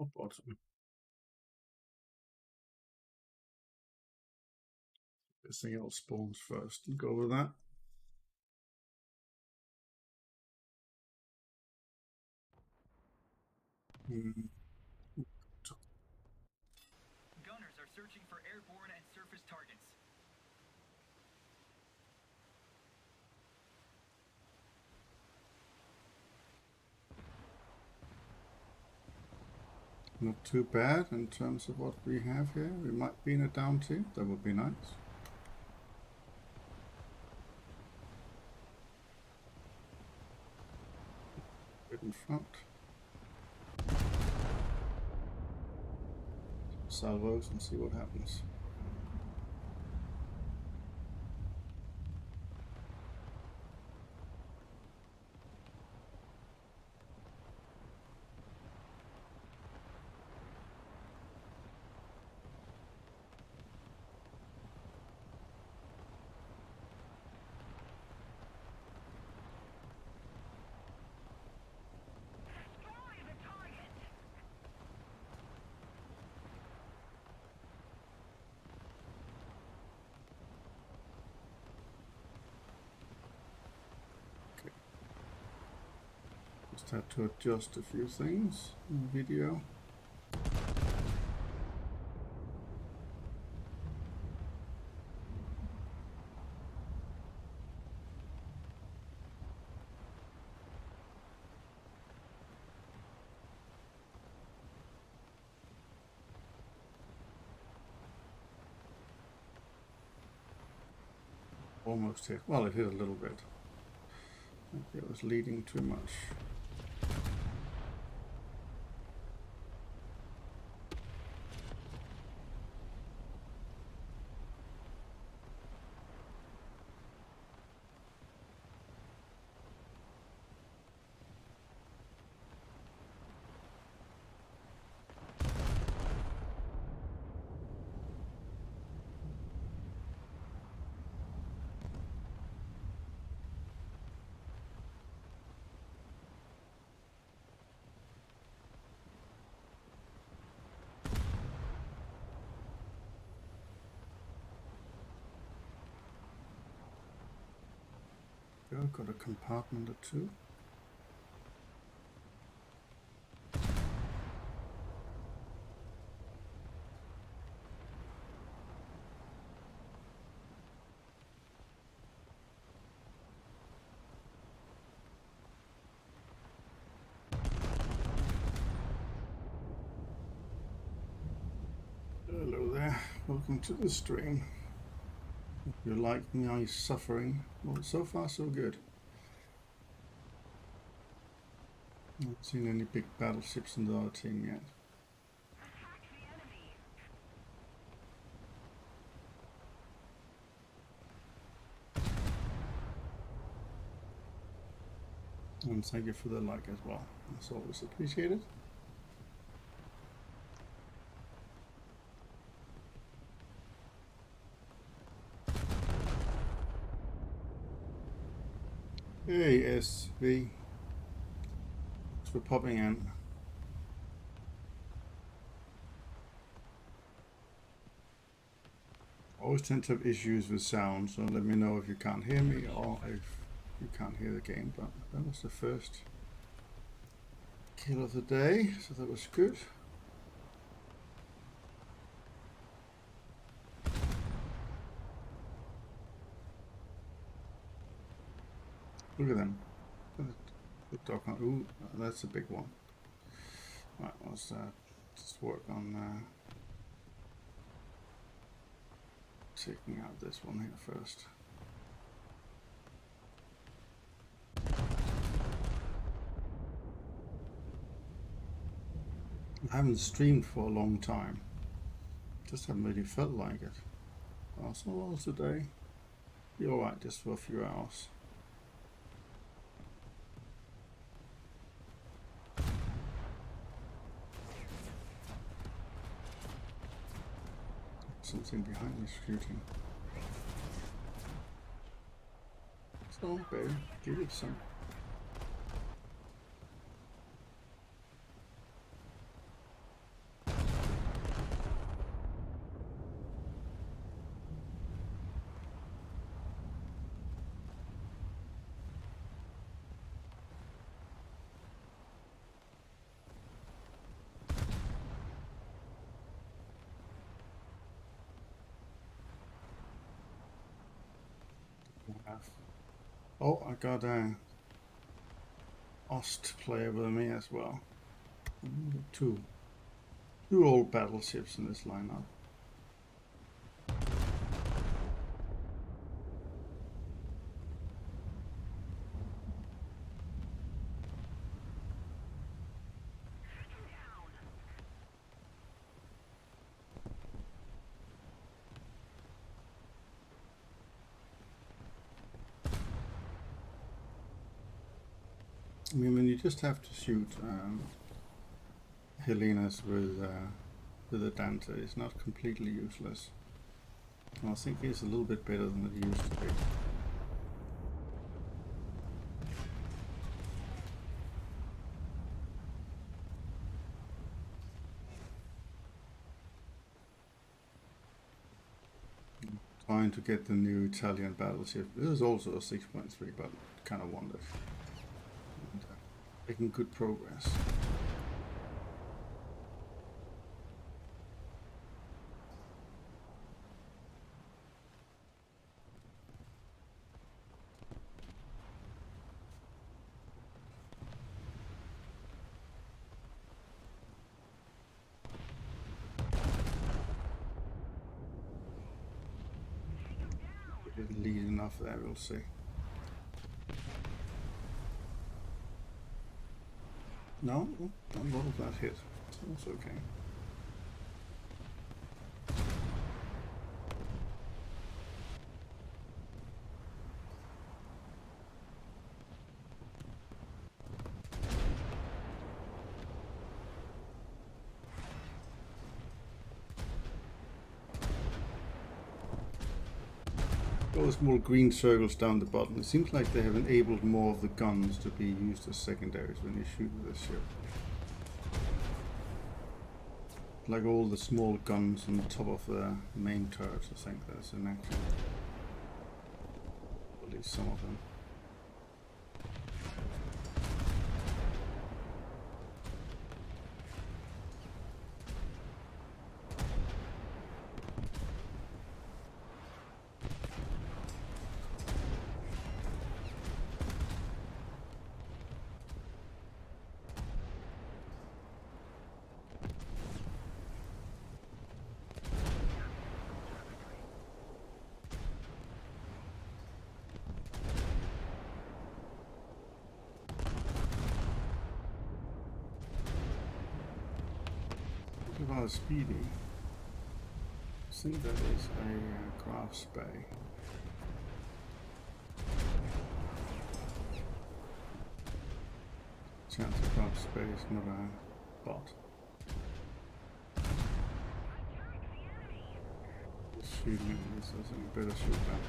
or bottom. Guessing it spawns first and go with that. Gunners are searching for airborne and surface targets. Not too bad in terms of what we have here. We might be in a down 2. That would be nice. Good in front. Salvos and see what happens. Just had to adjust a few things in the video. Almost hit. Well, it hit a little bit. I think it was leading too much. I've got a compartment or two. Hello there, welcome to the stream. If you like my suffering, well, so far so good. I haven't seen any big battleships in our team yet. And thank you for the like as well. That's always appreciated. Hey SV, thanks for popping in. I always tend to have issues with sound, so let me know if you can't hear me or if you can't hear the game. But that was the first kill of the day, so that was good. Look at them. Good dog hunt. Ooh, that's a big one. Right, let's just work on taking out this one here first. I haven't streamed for a long time. Just haven't really felt like it. Also, well, today, be alright just for a few hours. Something behind me shooting. So, babe, give it some. Oh, I got a Ost player with me as well. Two old battleships in this lineup. I mean, when you just have to shoot Helenas with a Dante, it's not completely useless. And I think it's a little bit better than it used to be. Trying to get the new Italian battleship. This is also a 6.3, but kind of wanted. And, making good progress. Didn't lead enough there, we'll see. No, not a lot of that hit. That's okay. Those small green circles down the bottom. It seems like they have enabled more of the guns to be used as secondaries when you shoot with this ship. Like all the small guns on the top of the main turrets, I think there's an action. At least some of them. About speedy. I think that is a Graf Bay. Chance of Graf Bay is not a bot. Shooting this is a better shoot back.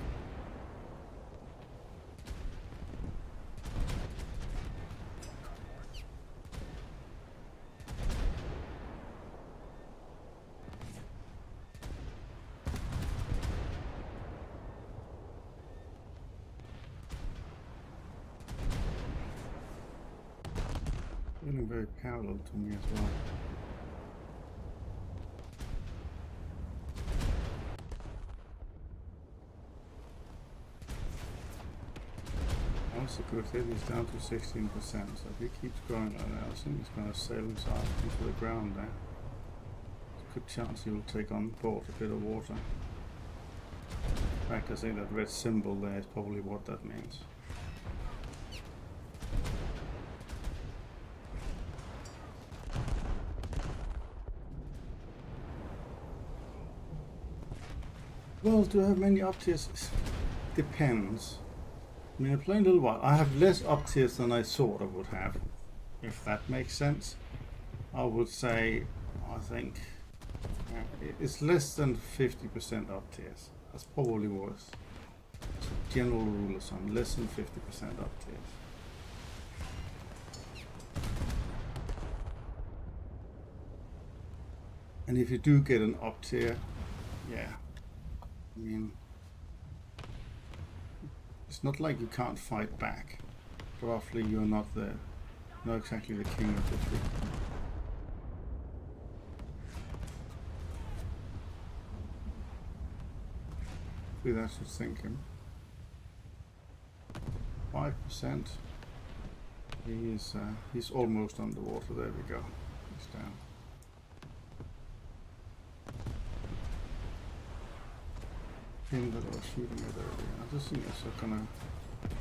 Feeling very parallel to me as well. Also good hit, he's down to 16%, so if he keeps going like that, I think he's going to sail himself into the ground there. There's a good chance he will take on board a bit of water. In fact, I think that red symbol there is probably what that means. Well, do I have many up tiers? Depends. I mean, I play a little while. I have less up tiers than I thought I would have, if that makes sense. I would say, I think it's less than 50% up tiers. That's probably worse. It's a general rule of thumb, less than 50% up tiers. And if you do get an up tier, yeah. I mean, it's not like you can't fight back. Roughly, you're not exactly the king of the tree. See, that should sink him. 5%. He's almost underwater. There we go. He's down. Him that I was shooting at earlier. I just think I'm gonna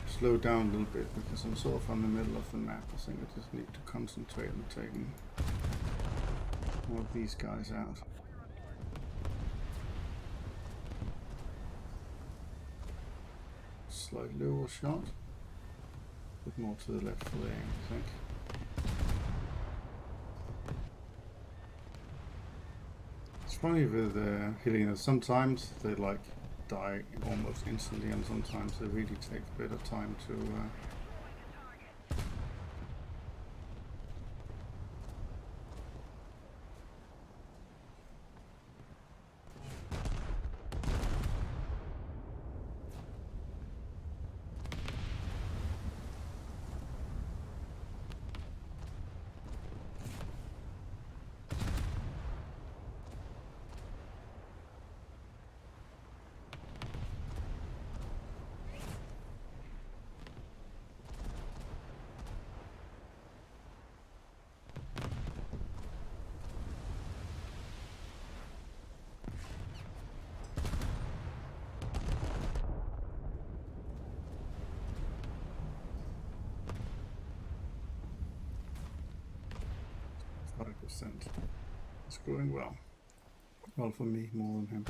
slow down a little bit because I'm sort of on the middle of the map. I think I just need to concentrate on taking all of these guys out. Slightly overshot. A bit more to the left for the aim, I think. It's funny with Helena, sometimes they like die almost instantly and sometimes they really take a bit of time to It's going well. Well, for me, more than him.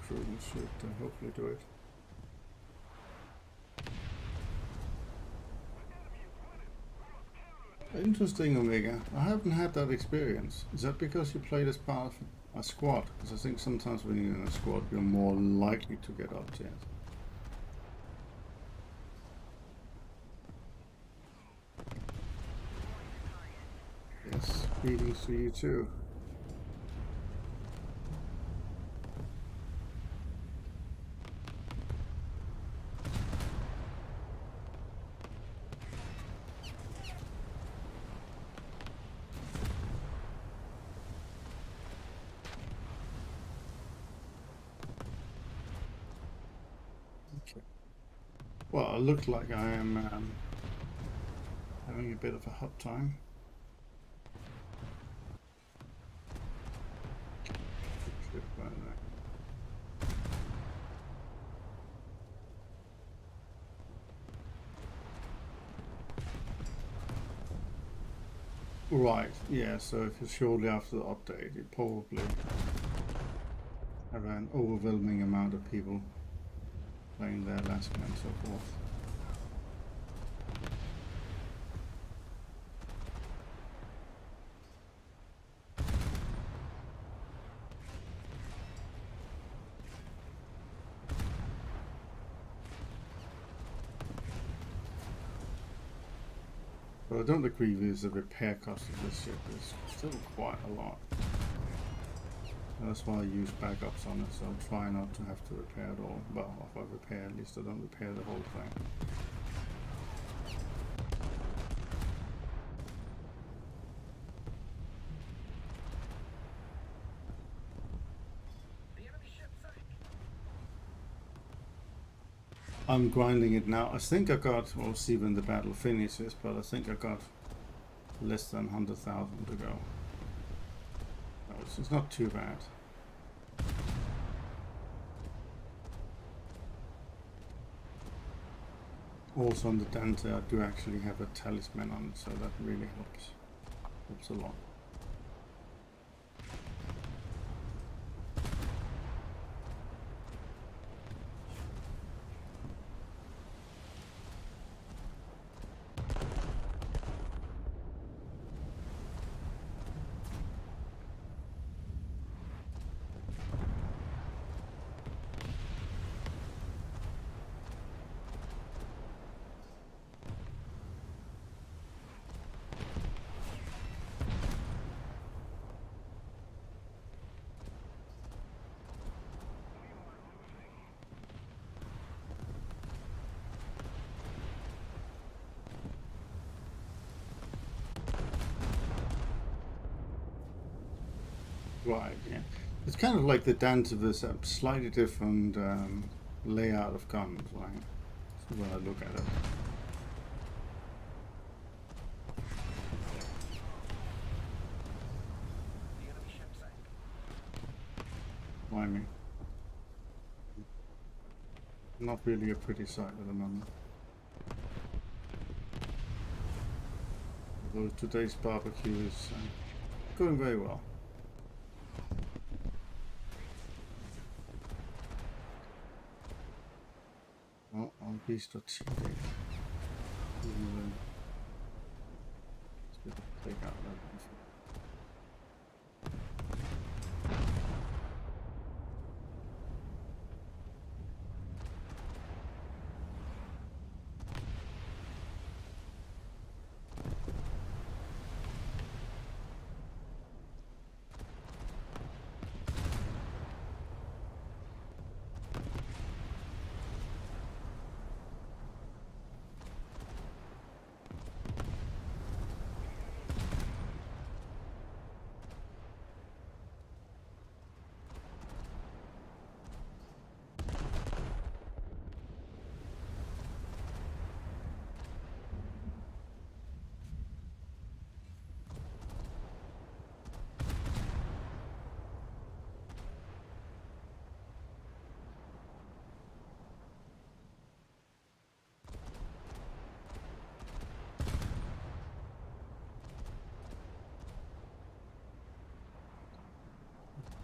Crew should hopefully do it. Interesting, Omega. I haven't had that experience. Is that because you played as part of a squad? Because I think sometimes when you're in a squad, you're more likely to get uptiers. Yes, greetings to you too. Well, it looks like I am having a bit of a hot time. Right, yeah, so if you're shortly after the update, you probably have an overwhelming amount of people playing their last game and so forth. But I don't agree with the repair cost of this ship. It's still quite a lot. That's why I use backups on it, so I'll try not to have to repair it all. Well, if I repair, at least I don't repair the whole thing. I'm grinding it now. I think I got, we'll see when the battle finishes, but I think I got less than 100,000 to go. It's not too bad. Also on the Dante I do actually have a talisman on it, so that really helps. Helps a lot. Right, yeah. It's kind of like the Dante with a slightly different layout of guns, right? When I look at it. The enemy ship sank. Why me? Not really a pretty sight at the moment. Although today's barbecue is going very well. Well, I'll be strategic. Let's take out that one.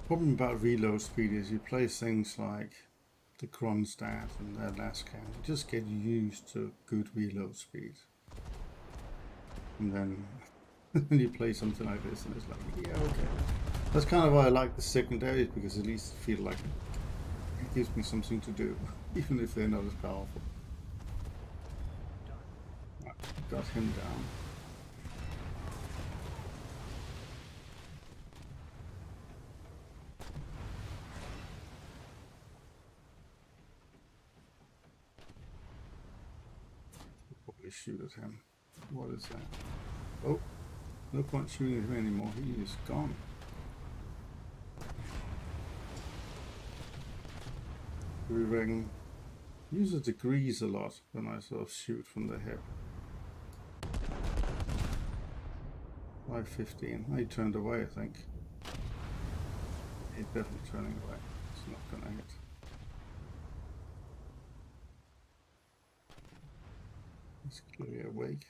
Problem about reload speed is you play things like the Kronstadt and the Alaskan, you just get used to good reload speed. And then when you play something like this and it's like, yeah, okay. That's kind of why I like the secondaries, because at least I feel like it gives me something to do, even if they're not as powerful. Right, got him down. Probably shoot at him. What is that? Oh, no point shooting at him anymore. He is gone. Do we reckon? Use the degrees a lot when I sort of shoot from the hip. 515. He turned away, I think. He's definitely turning away. It's not gonna hit. He's clearly awake.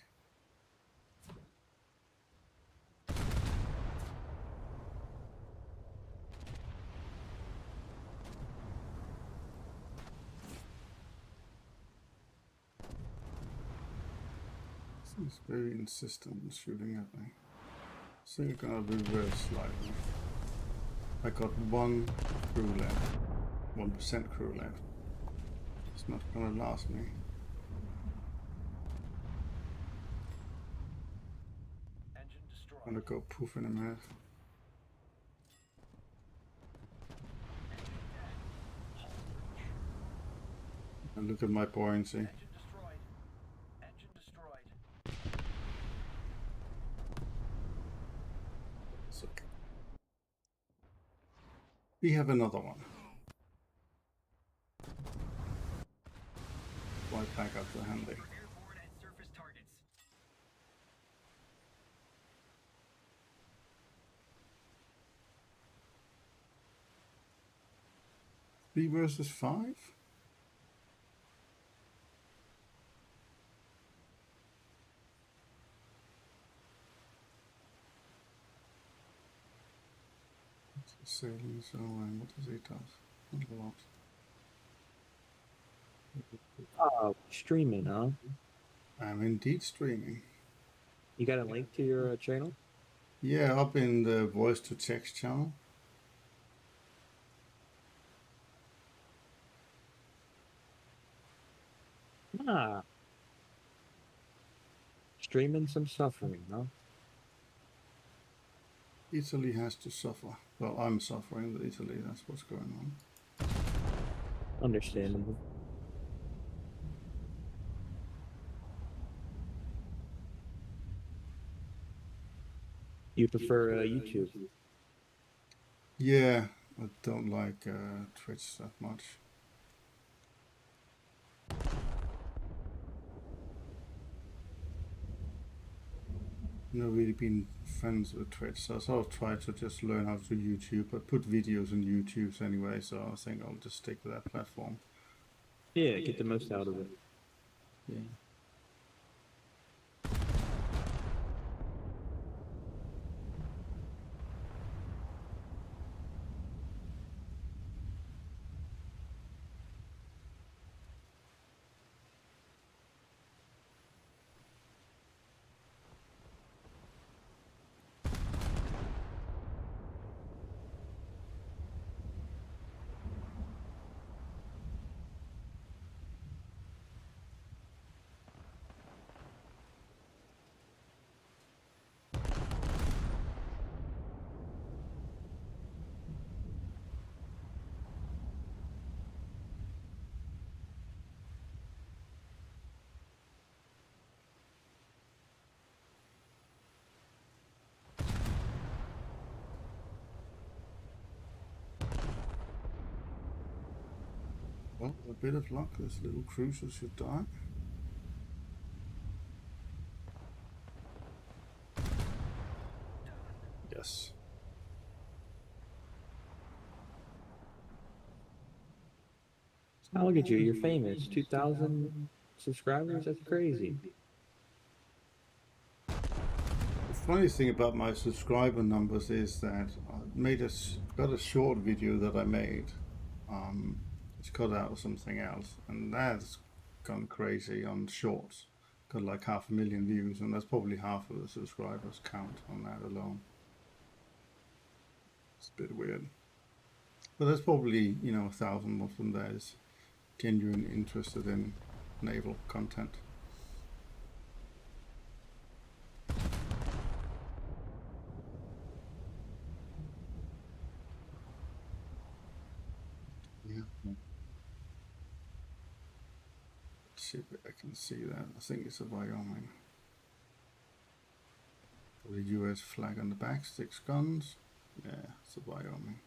He's very insistent in shooting at me. So you're gonna reverse slightly. I got one crew left. 1% crew left. It's not gonna last me. Engine destroyed. I'm gonna go poof in a minute. And look at my buoyancy. Engine destroyed. Engine destroyed. It's okay. We have another one. Right back up to handy. For airborne and surface targets. 3 versus 5? Sailing zone, what does it do? Not a lot. Oh, streaming, huh? I'm indeed streaming. You got a link to your channel? Yeah, up in the voice to text channel. Ah. Streaming some suffering, huh? Italy has to suffer. Well, I'm suffering with Italy, that's what's going on. Understandable. You prefer YouTube? Yeah, I don't like Twitch that much. Never really been friends with Twitch, so I sort of try to just learn how to do YouTube. I put videos on YouTube anyway, so I think I'll just stick with that platform. Yeah, get the most out of it. Yeah. Well, a bit of luck, this little cruiser should die. Yes. Oh, look at you. You're famous. 2,000 subscribers? That's crazy. The funny thing about my subscriber numbers is that I got a short video that I made. It's cut out of something else, and that's gone crazy on shorts. Got like 500,000 views, and that's probably half of the subscribers count on that alone. It's a bit weird, but there's probably 1,000 of them that is genuine interested in naval content. Yeah. Let's see if I can see that. I think it's a Wyoming. The US flag on the back, 6 guns. Yeah, it's a Wyoming.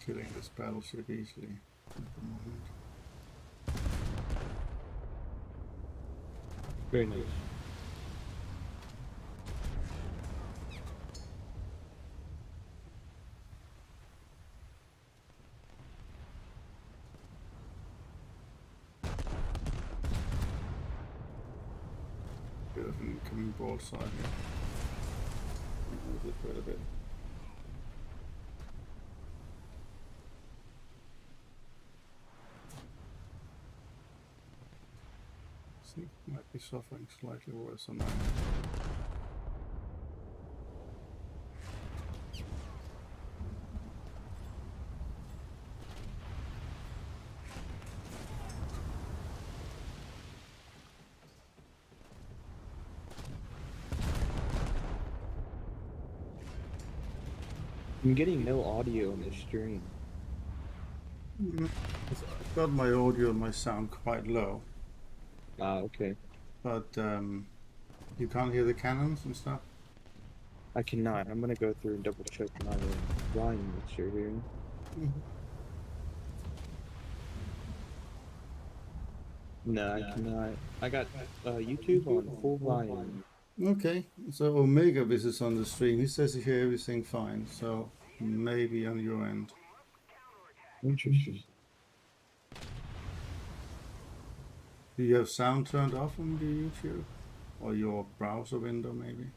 Killing this battleship easily at the moment. Very nice. Bit of an incoming broadside here. Move it quite a bit. I think it might be suffering slightly worse than that. I'm getting no audio in the stream. I've got my audio and my sound quite low, Ah, okay. but you can't hear the cannons and stuff. I cannot. I'm gonna go through and double check my volume mixture here. No, I cannot. I got YouTube on full volume. Okay, so Omega visits on the stream. He says he hears everything fine, so maybe on your end. Interesting. Do you have sound turned off on the YouTube? Or your browser window, maybe?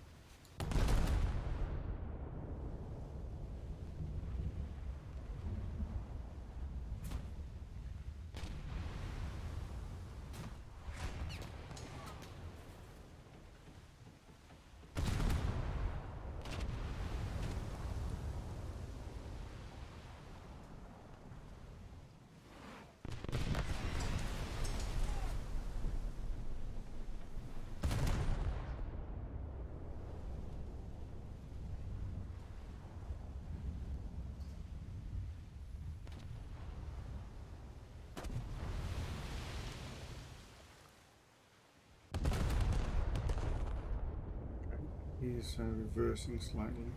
He's reversing slightly.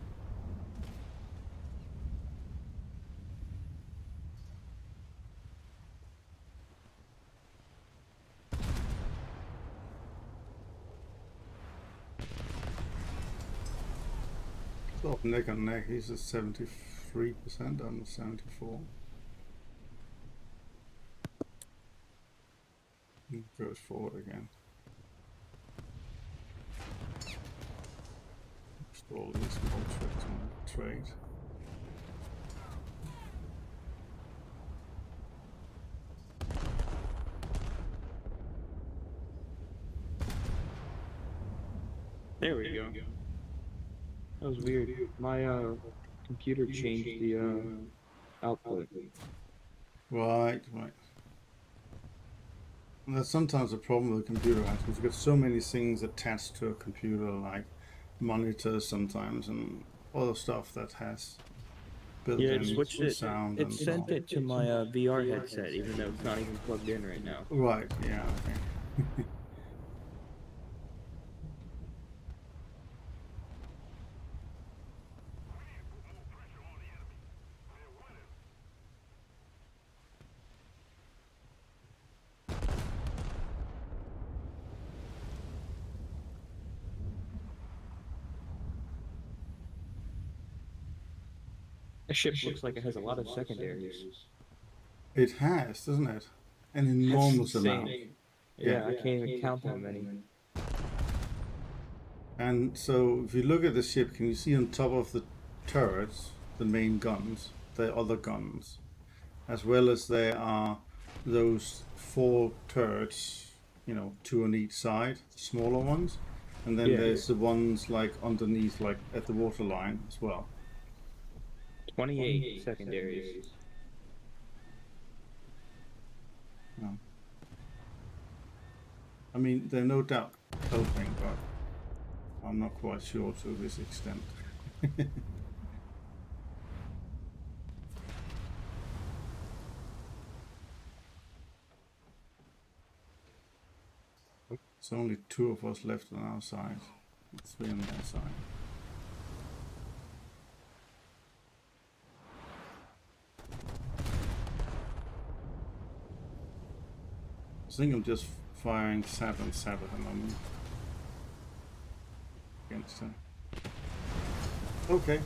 Sort of neck and neck. He's at 73%. I'm at 74. He goes forward again. Install these small tricks on the trade. There we go. That was weird. My computer changed the output. Right. And that's sometimes a problem with a computer, right? Because you've got so many things attached to a computer, like monitors sometimes and other stuff that has Yeah, it built-in switched it. sound It and so sent on. it to my VR headset, even though it's not even plugged in right now. Right, yeah, okay. The ship looks like it has a lot of secondaries. It has, doesn't it? An enormous amount. Yeah, I can't even count how many. And so if you look at the ship, can you see on top of the turrets, the main guns, the other guns, as well as there are those 4 turrets, you know, 2 on each side, the smaller ones, and then Yeah. there's the ones like underneath, like at the waterline as well. 28 secondaries. Yeah. I mean, they're no doubt helping, but I'm not quite sure to this extent. There's only 2 of us left on our side, 3 on their side. I think I'm just firing 7 at the moment. Against her. Okay.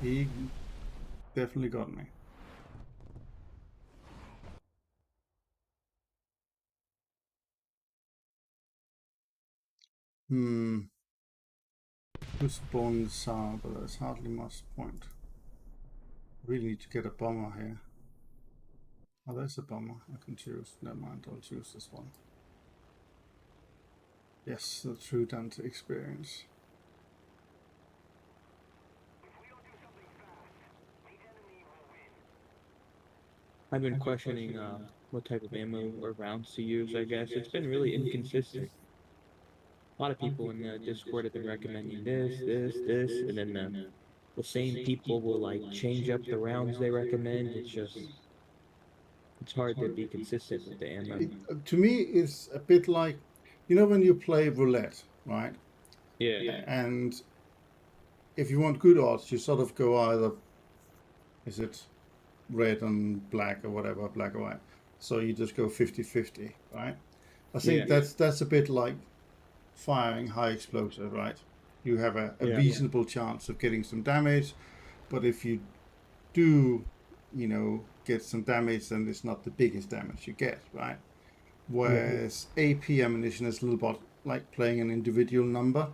He definitely got me. Who's spawned the Tsar, but there's hardly much point. Really need to get a bomber here. Oh, there's a bomber I can choose. Never mind, I'll choose this one. Yes, the true Dante experience. I've been questioning what type of ammo or rounds to use, I guess. It's been really inconsistent. A lot of people in the Discord have been recommending this, and then the same people will like change up the rounds they recommend. It's hard to be consistent with the ammo. To me, it's a bit like, you know, when you play roulette, right? Yeah. And if you want good odds, you sort of go either, is it red and black or whatever, black or white. So you just go 50-50, right? I think that's a bit like firing high explosive, right? You have a reasonable chance of getting some damage, but if you do, you know, get some damage, then it's not the biggest damage you get, right? Whereas AP ammunition is a little bit like playing an individual number.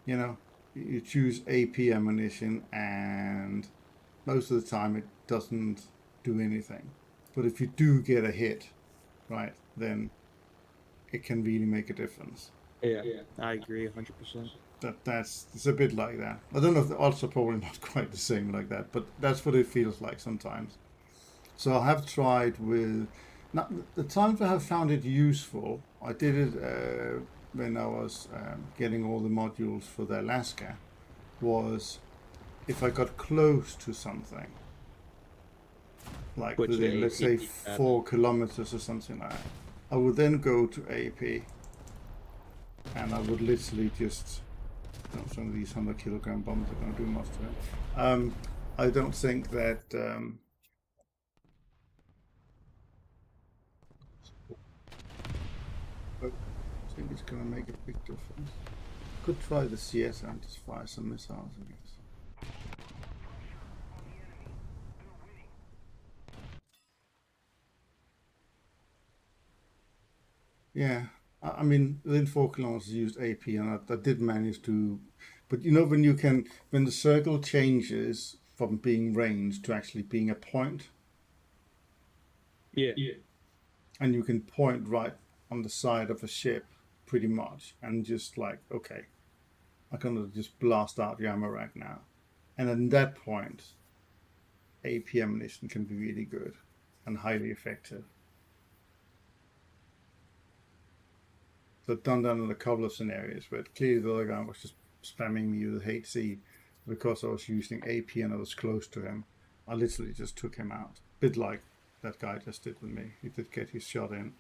You know, you choose AP ammunition and most of the time it doesn't do anything. But if you do get a hit, right, then it can really make a difference. Yeah, I agree 100%. It's a bit like that. I don't know if the odds are probably not quite the same like that, but that's what it feels like sometimes. So I have tried with, now the times I have found it useful, I did it when I was getting all the modules for the Alaska, was if I got close to something, like within, let's say, 4 kilometers or something like that, I would then go to AP and I would literally just some of these 100 kilogram bombs are going to do much to it. I don't think that. I think it's going to make a big difference. Could try the CS and just fire some missiles, I guess. Yeah, I mean, within 4 kilometers, I used AP, and I did manage to. But you know, when the circle changes from being range to actually being a point, Yeah. and you can point right on the side of a ship, pretty much, and just like, okay, I'm gonna just blast out the ammo rack now, and at that point, AP ammunition can be really good and highly effective. So I've done that in a couple of scenarios where clearly the other guy was just spamming me with HC because I was using AP and I was close to him. I literally just took him out. Bit like that guy just did with me. He did get his shot in.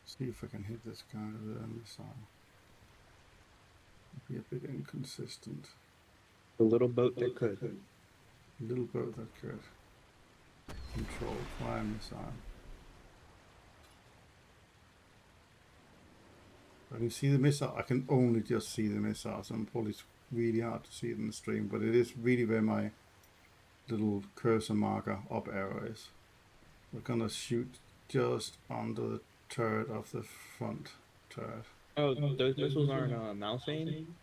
See if I can hit this guy with a missile. Be a bit inconsistent. The little boat that could. Little boat that could. Control fire missile. I can see the missile. I can only just see the missiles. And probably it's really hard to see it in the stream, but it is really where my little cursor marker up arrow is. We're gonna shoot just under the turret of the front turret. Oh, those missiles aren't mouse aim?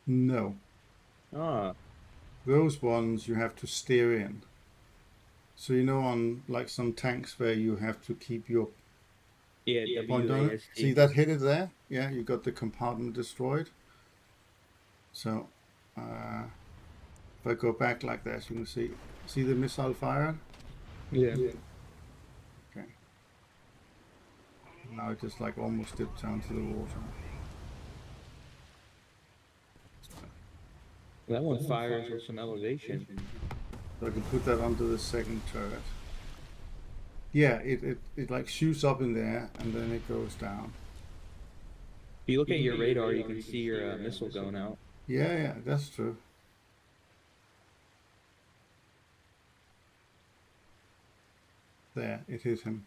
No, Ah, those ones you have to steer in. So you know, on like some tanks where you have to keep your yeah, point on it. See that hit it there? Yeah, you got the compartment destroyed. So if I go back like that, you can see the missile fire. Yeah. Okay. Now it just like almost dipped down to the water. That one fires with some elevation. So I can put that onto the second turret. Yeah, it like shoots up in there and then it goes down. If you look at your radar, you can see your missile going out. Yeah, that's true. There, it hit him.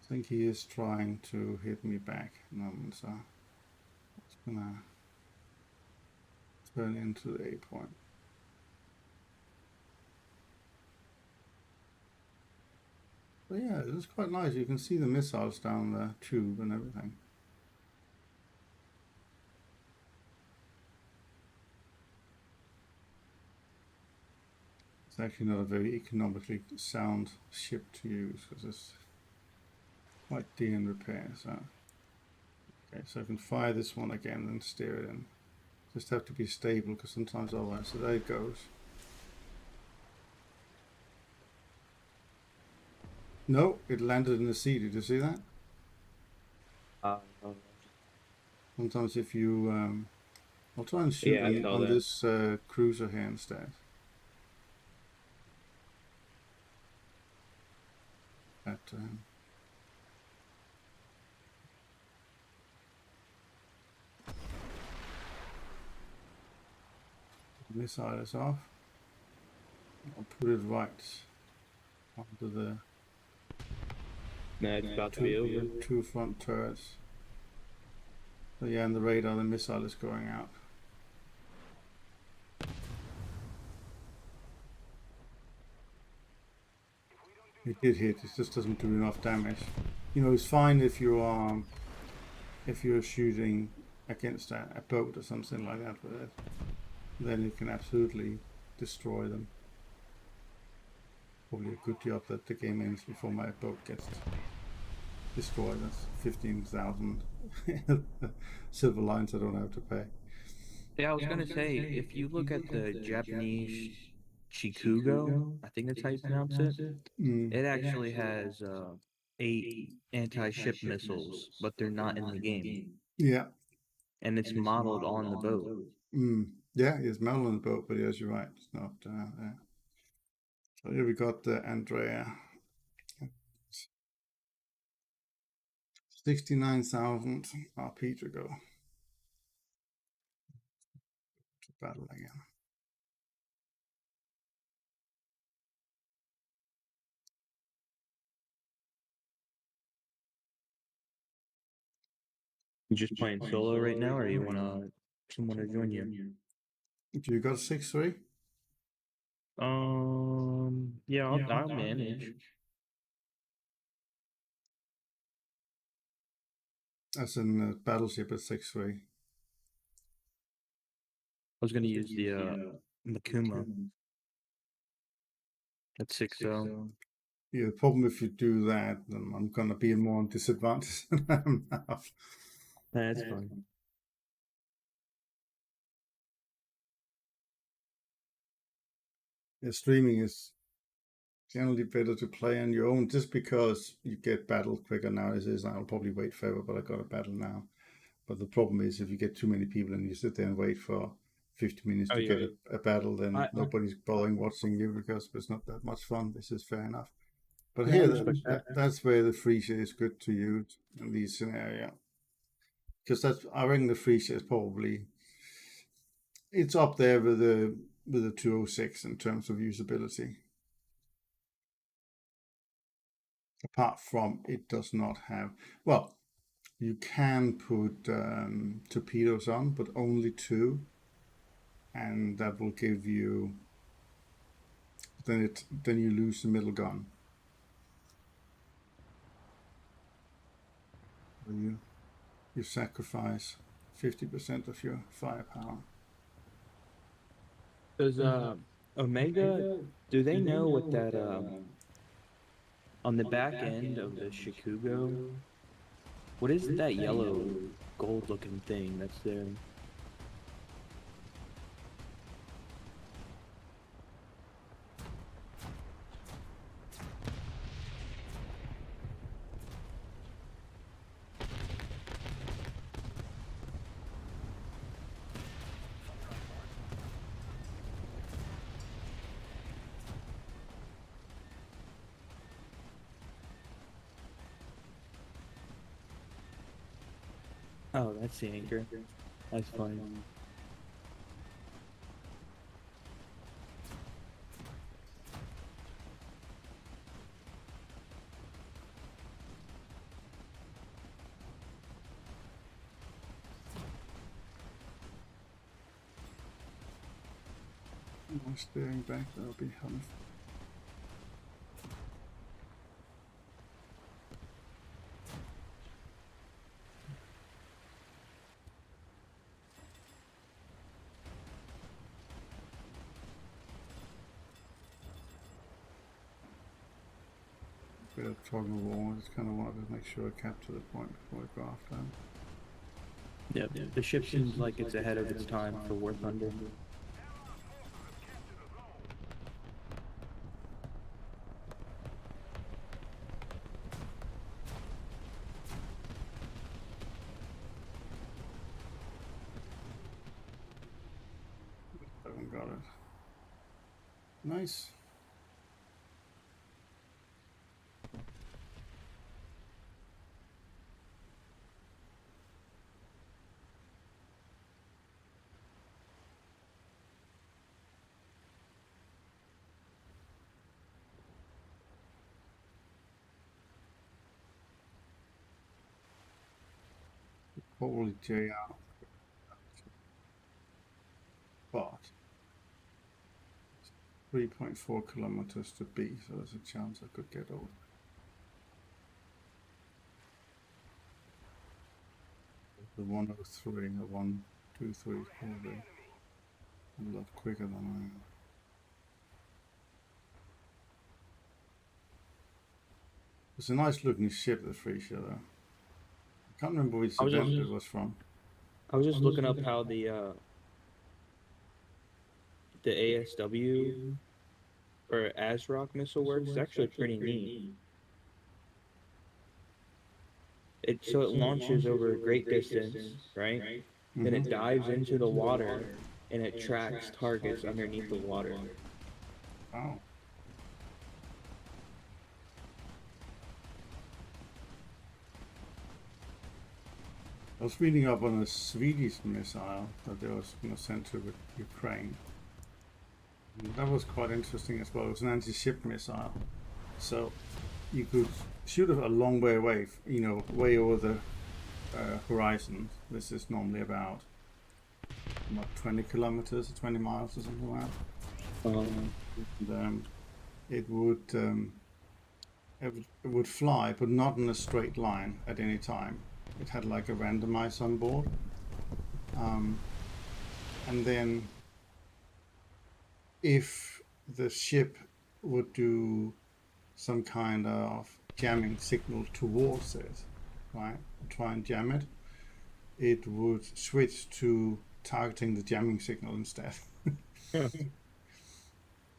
I think he is trying to hit me back. No, so it's gonna turn into the A point. But yeah, it was quite nice. You can see the missiles down the tube and everything. It's actually not a very economically sound ship to use because it's quite dear in repair. So, okay, so I can fire this one again and steer it in. Just have to be stable because sometimes otherwise. So there it goes. No, it landed in the sea. Did you see that? Sometimes if you, I'll try and shoot on this cruiser here instead. That, missile is off. I'll put it right onto the It's about to be over. two front turrets. So yeah, and the radar, the missile is going out. It did hit. It just doesn't do enough damage. You know, it's fine if you're shooting against a boat or something like that with it. Then you can absolutely destroy them. Probably a good job that the game ends before my boat gets destroyed. That's 15,000 silver lines I don't have to pay. Yeah, I was gonna say, if you look at the Japanese Chikugo, I think that's how you pronounce it, it actually has 8 anti-ship missiles, but they're not in the game. Yeah. And it's modeled on the boat. Yeah, it's modeled on the boat, but yes, you're right. It's not. Yeah. So here we got the Andrea. 69,000 RP to go. To battle again. You just playing solo right now, or you want someone to join you? Do you got 6-3? Yeah, I'll manage. As in battleship at 6-3. I was gonna use the Makuma at 6-0. Yeah, the problem if you do that, then I'm gonna be more on disadvantage than I am now. That's fine. Yeah, streaming is generally better to play on your own just because you get battle quicker nowadays. I'll probably wait forever, but I got a battle now. But the problem is if you get too many people and you sit there and wait for 50 minutes Oh to yeah, get a battle, then I nobody's bothering watching you because it's not that much fun. This is fair enough. But yeah, I here, respect that. that's where the free share is good to use in these scenarios. Because I reckon the free share is probably it's up there with the 206 in terms of usability. Apart from it does not have well, you can put torpedoes on, but only 2, and that will give you then you lose the middle gun. You sacrifice 50% of your firepower. Does Omega? Do they know what that on the back end of the Shikugo? What is that yellow gold looking thing that's there? Oh, that's the anchor. That's funny. More steering back, that'll be helpful. Bit of tug of war. I just kind of wanted to make sure I capture the point before I go after him. Yeah, the ship seems like it's ahead of its time for War Thunder. I haven't got it. Nice. Probably JR, but 3.4 kilometers to B, so there's a chance I could get over. The 103 or 123 is probably a lot quicker than I am. It's a nice looking ship, the Frisia, though. I can't remember which event it was from. I was just looking up how the ASW or ASRock missile works. It's actually pretty neat. It launches over a great distance, right? Then it dives into the water and it tracks targets underneath the water. Wow. I was reading up on a Swedish missile that they was sent to Ukraine. And that was quite interesting as well. It was an anti-ship missile, so you could shoot it a long way away, way over the horizon. This is normally about 20 kilometers or 20 miles or something like that. And, it would fly, but not in a straight line at any time. It had like a randomizer on board, and then if the ship would do some kind of jamming signal towards it, right, try and jam it, it would switch to targeting the jamming signal instead.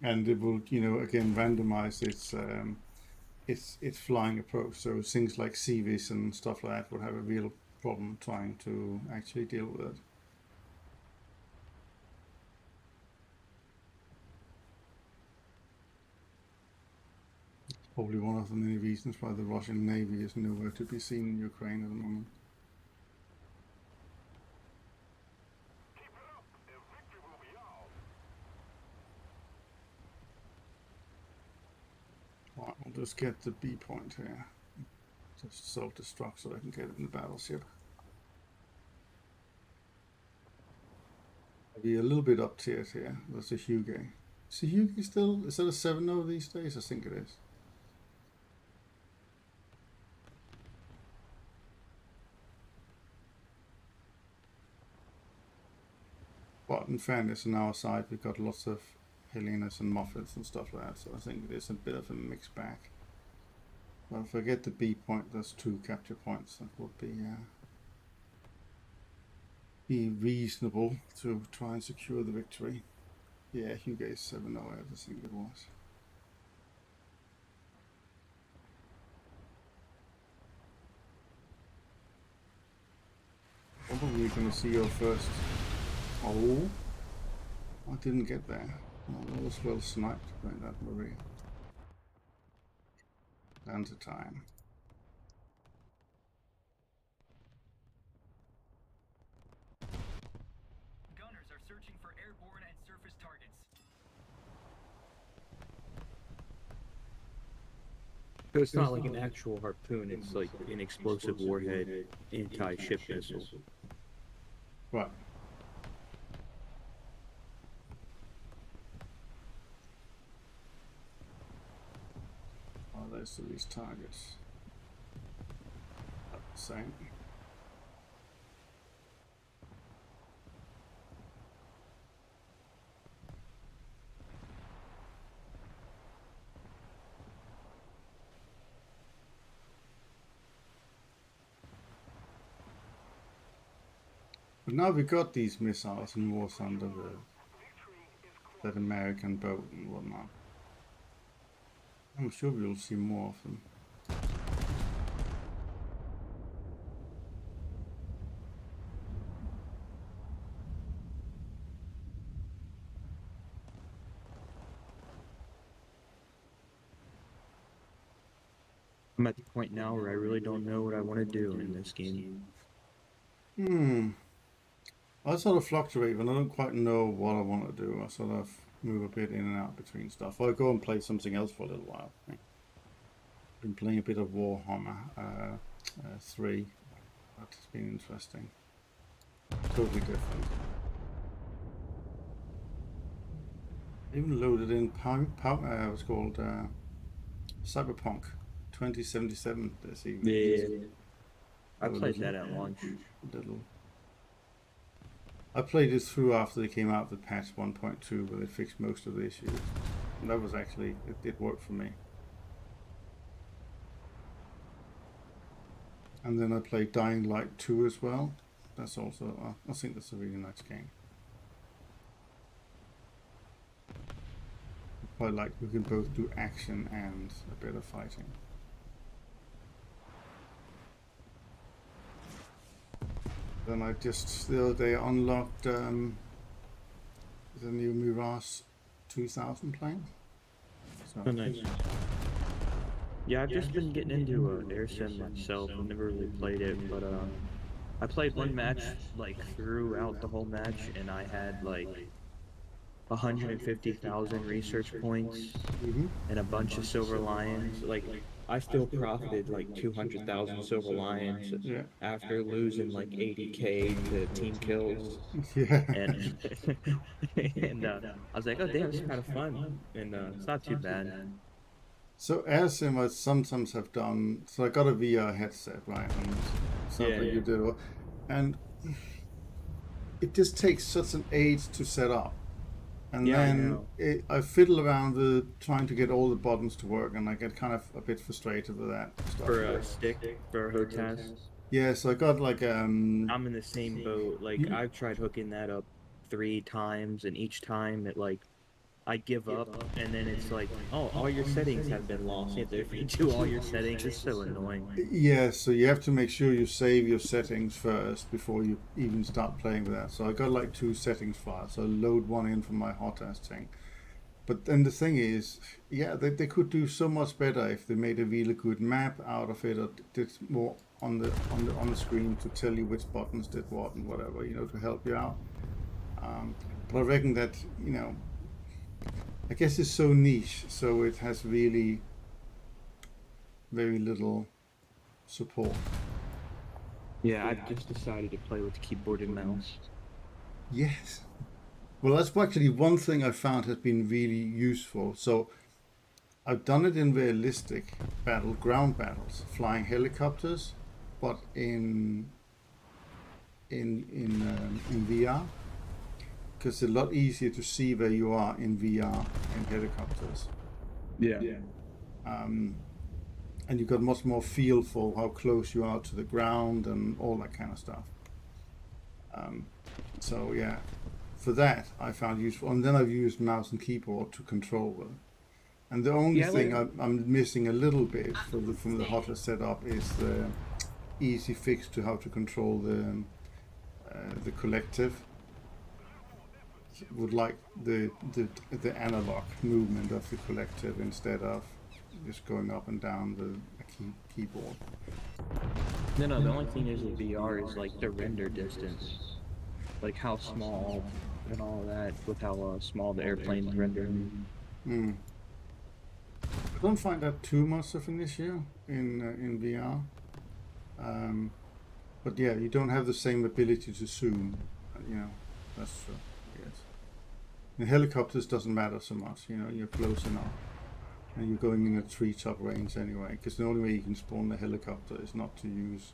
And it will, again, randomize its flying approach. So things like CVs and stuff like that would have a real problem trying to actually deal with it. It's probably one of the many reasons why the Russian Navy is nowhere to be seen in Ukraine at the moment. Right, I'll just get the B point here. Just self-destruct so I can get it in the battleship. I'll be a little bit up tiered here. That's a Hugo. Is the Hugo still? Is that a 7.0 these days? I think it is. But in fairness, on our side, we've got lots of Helenas and Moffats and stuff like that, so I think it is a bit of a mixed bag. But if I get the B point, there's 2 capture points. That would be reasonable to try and secure the victory. Yeah, Hugo is 7.0, I think it was. Probably going to see your first. Oh, I didn't get there. That was well sniped by that Maria. Down to time. Gunners are searching for airborne and surface targets. So it's not like an actual harpoon, it's like an explosive warhead anti-ship missile. Right. There's these targets. Same. But now we've got these missiles and War Thunder, that American boat and whatnot. I'm sure we'll see more of them. I'm at the point now where I really don't know what I want to do in this game. I sort of fluctuate when I don't quite know what I want to do. I sort of move a bit in and out between stuff. I'll go and play something else for a little while. Been playing a bit of Warhammer 3. That's been interesting. Totally different. Even loaded in what's called Cyberpunk 2077 this evening. Yeah, I played that at launch. I played it through after they came out with patch 1.2 where they fixed most of the issues. And that was actually, it did work for me. And then I played Dying Light 2 as well. That's also, I think that's a really nice game. Quite like we can both do action and a bit of fighting. Then I just the other day unlocked the new Mirage 2000 plane. So, Oh, nice. Yeah, I've just been getting into air sim myself. I've never really played it, but I played one match like throughout the whole match, and I had like 150,000 research points Mm-hmm. and a bunch of silver lions. Like I still profited like 200,000 silver lions Yeah. after losing like 80K to team kills. Yeah. And and I was like, oh damn, this is kind of fun, and it's not too bad. So as in I sometimes have done, so I got a VR headset, right? And sounds Yeah, like yeah, you do. And it just takes such an age to set up. And yeah. I then know. I fiddle around with trying to get all the buttons to work, and I get kind of a bit frustrated with that stuff. For a stick for a HOTAS. Yeah, so I got like I'm in the same boat. Like you, I've tried hooking that up 3 times, and each time it like I give up, and then it's like, oh, all your settings have been lost. You have to redo all your settings. It's so annoying. yeah, so you have to make sure you save your settings first before you even start playing with that. So I got like two settings files. So I load one in from my hot thing. But then the thing is, yeah, they could do so much better if they made a really good map out of it, or did more on the screen to tell you which buttons did what and whatever, to help you out. But I reckon that I guess it's so niche, so it has really very little support. Yeah, I've just decided to play with keyboard and mouse. Yes. Well, that's actually one thing I found has been really useful. So I've done it in realistic ground battles, flying helicopters, but in VR, because it's a lot easier to see where you are in VR in helicopters. Yeah. Um, and you've got much more feel for how close you are to the ground and all that kind of stuff. So yeah, for that I found useful, and then I've used mouse and keyboard to control them. And the only Yeah, thing like I'm missing a little bit from the hotter setup is the easy fix to how to control the collective. Would like the analog movement of the collective instead of just going up and down the keyboard. no, the only thing is with VR is like the render distance, like how small and all that, with how small the airplane's rendering. Mm. I don't find that too much of an issue in VR. Um, but yeah, you don't have the same ability to zoom. That's true. Yes. In helicopters doesn't matter so much. You're close enough, and you're going in a treetop range anyway. Because the only way you can spawn the helicopter is not to use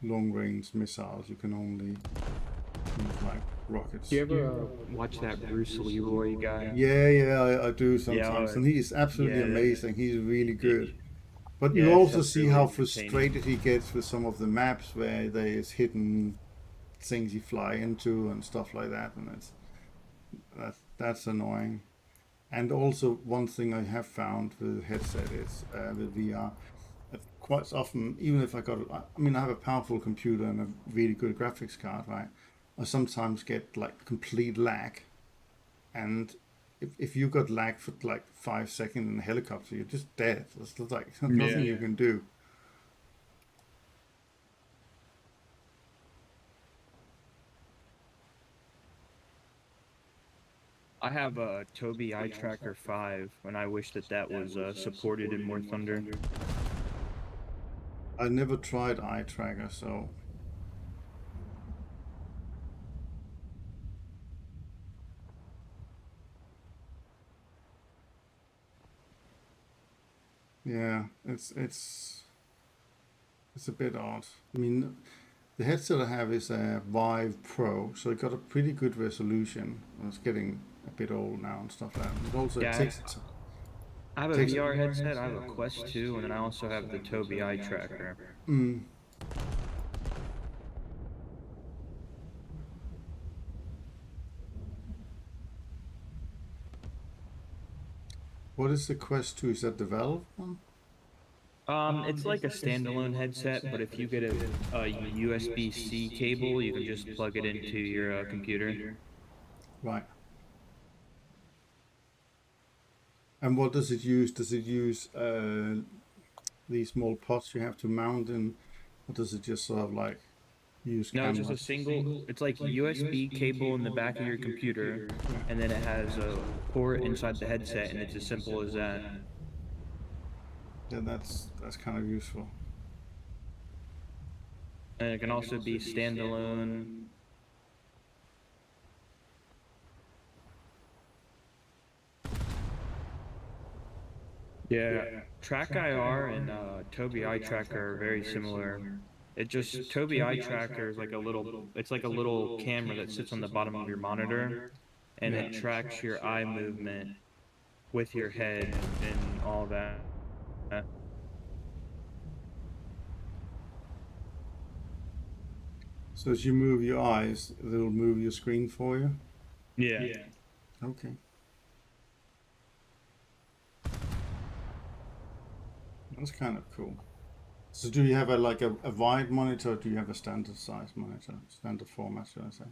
long-range missiles. You can only use like rockets. Do you ever watch that Bruce Leroy guy? Yeah, I do Yeah, sometimes, and he is absolutely yeah, amazing. He's really good. But you yeah, also stuff's see really how entertaining. frustrated he gets with some of the maps where there's hidden things you fly into and stuff like that, and that's annoying. And also one thing I have found with headset is with VR, that quite often, even if I have a powerful computer and a really good graphics card, right? I sometimes get like complete lag, and if you got lag for like 5 seconds in a helicopter, you're just dead. There's like nothing you can do. I have a Tobii Eye Tracker 5, and I wish that that was supported in War Thunder. I never tried eye tracker, so yeah, it's a bit odd. I mean, the headset I have is a Vive Pro, so it got a pretty good resolution. It's getting a bit old now and stuff like that. It also Yeah, takes I have a takes. VR headset, I have a Quest 2, and then I also have the Tobii Eye Tracker. Mm, what is the Quest 2? Is that the Valve one? It's like a standalone headset, but if you get a USB-C cable, you can just plug it into your computer. Right. And what does it use? Does it use these small pots you have to mount in, or does it just sort of like use No, it's just a cameras. single. It's like USB cable in the back of your computer, and then it has a port inside the headset, and it's as simple as that. Yeah, that's kind of useful. And it can also be standalone. Yeah, Track IR and Tobii Eye Tracker are very similar. It just Tobii Eye Tracker is like a little. It's like a little camera that sits on the bottom of your monitor, and Yeah. it tracks your eye movement with your head and all that. So as you move your eyes, it'll move your screen for you. Yeah. Okay, that's kind of cool. So do you have a wide monitor, or do you have a standard size monitor, standard format, should I say?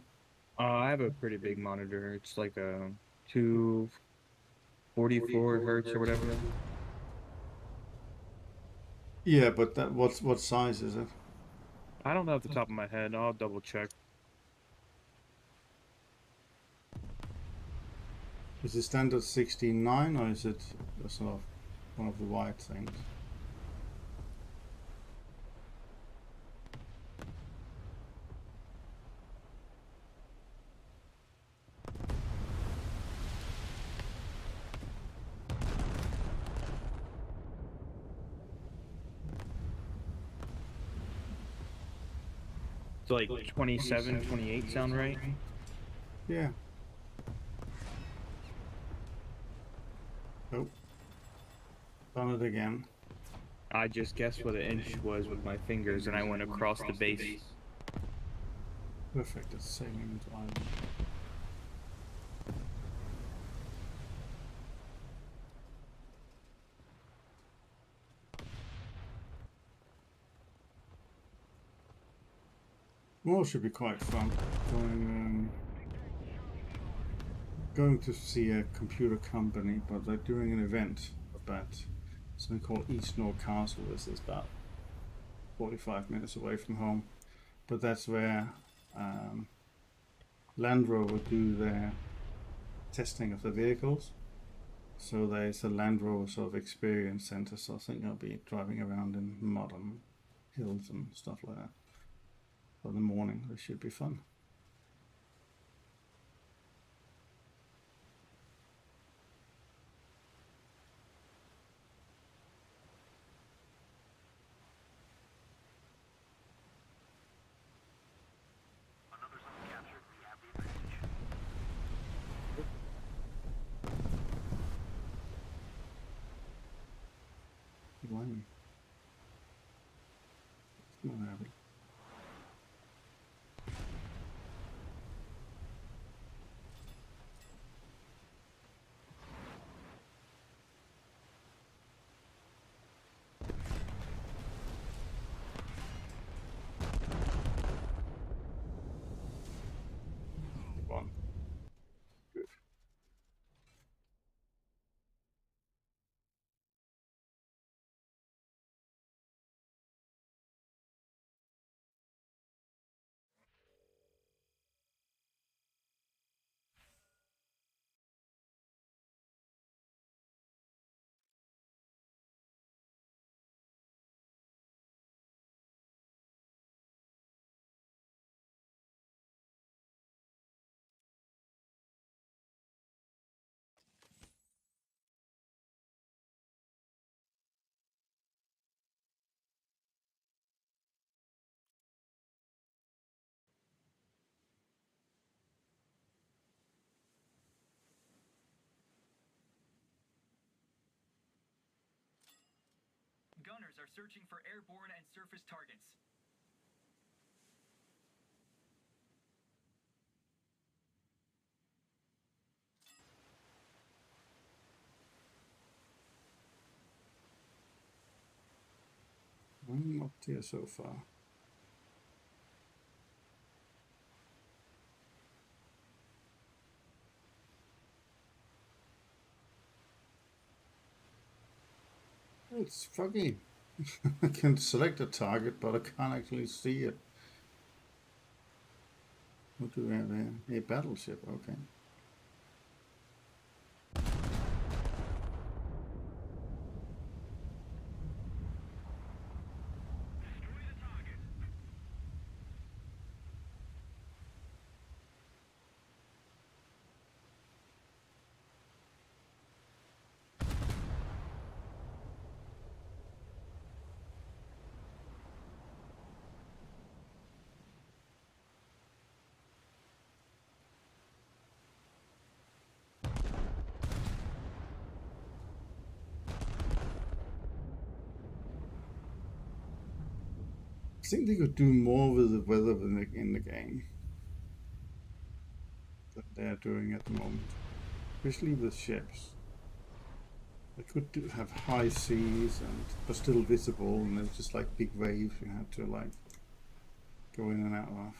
I have a pretty big monitor. It's like a 244 hertz or whatever. Yeah, but that what size is it? I don't know off the top of my head. I'll double check. Is it standard 16:9 or is it a sort of one of the wide things? It's like 27, 28 sound right? Yeah. Oh, done it again. I just guessed what an inch was with my fingers and I went across the base. Perfect. It's sailing into island. Well, it should be quite fun. Going to see a computer company, but they're doing an event about something called East Nord Castle. This is about 45 minutes away from home, but that's where Land Rover do their testing of the vehicles. So there's a Land Rover sort of experience center. So I think I'll be driving around in modern hills and stuff like that for the morning. This should be fun. Another zone captured. We have the advantage. Blimey. It's not happening. One. Good. Gunners are searching for airborne and surface targets. I'm not here so far. It's foggy. I can select a target, but I can't actually see it. What do we have here? A battleship, okay. I think they could do more with the weather in the game than they're doing at the moment, especially with ships. They could have high seas and but still visible, and there's just like big waves you had to like go in and out of.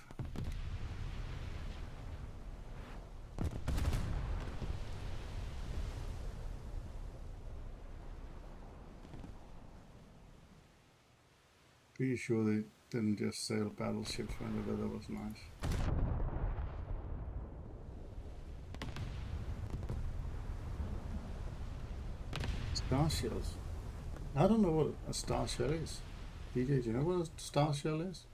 Pretty sure they didn't just sail battleships when the weather was nice. Star shells. I don't know what a star shell is. DJ, do you know what a star shell is?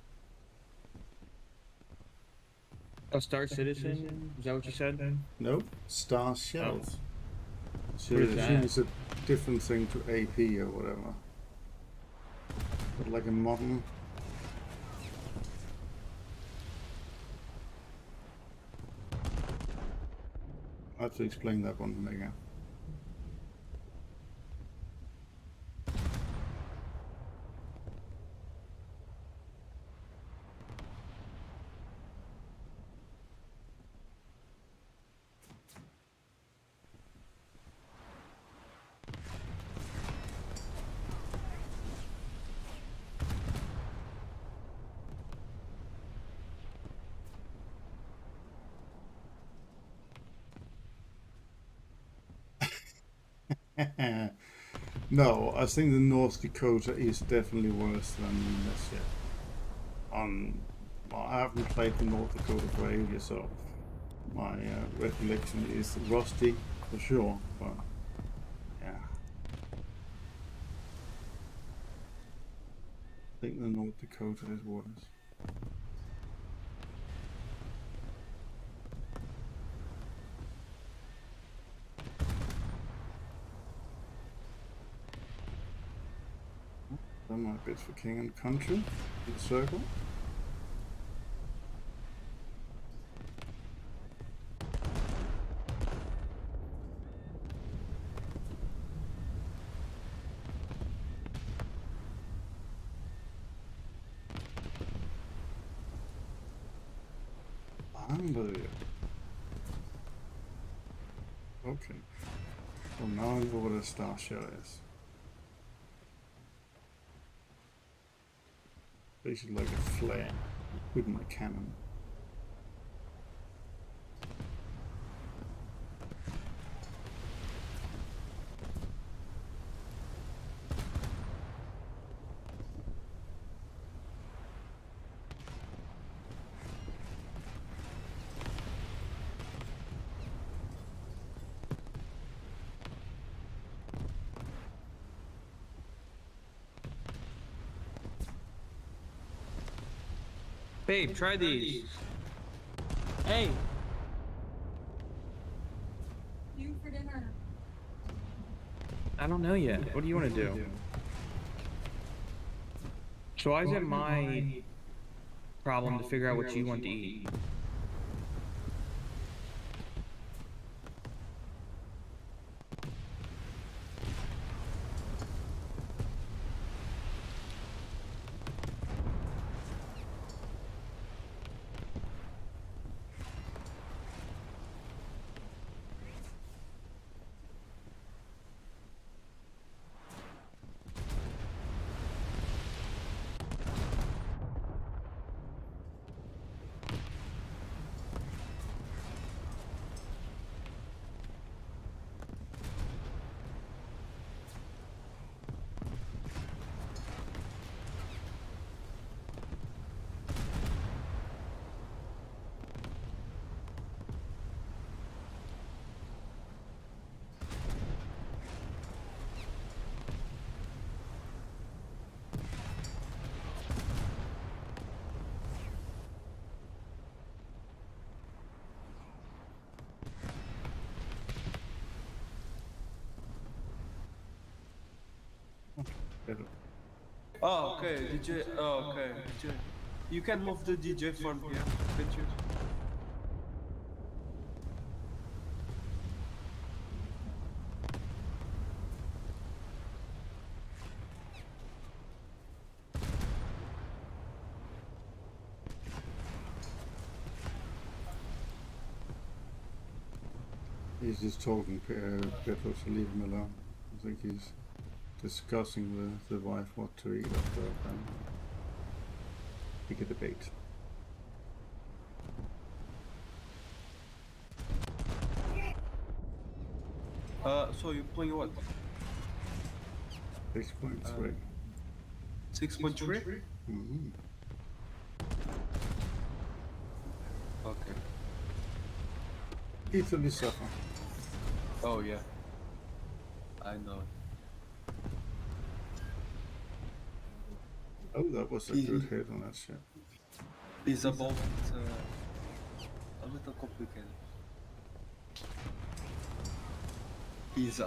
A Star Citizen? Is that what you said? Nope. Star shells. So What is that? it's a different thing to AP or whatever. But like a modern. I have to explain that one again. No, I think the North Dakota is definitely worse than this ship. Well, I haven't played the North Dakota for ages, so my recollection is rusty for sure. But yeah, I think the North Dakota is worse. Done my bit for King and Country in the circle. Unbelievable. Okay. So now I know what a star shell is. Basically like a flare with my cannon. Babe, try these. Hey. You for dinner. I don't know yet. What do you want to do? So why is it my problem to figure out what you want to eat? Better. Oh, okay, DJ. Oh, okay, DJ. You can move the DJ from here, can't you? He's just talking, Pedro, so leave him alone. I think he's discussing with the wife what to eat after pick a debate. So you playing what? 6.3. 6.3? Mm-hmm. Okay. Italy suffer. Oh yeah. I know. Oh, that was a good hit on that ship. It's about a little complicated. Is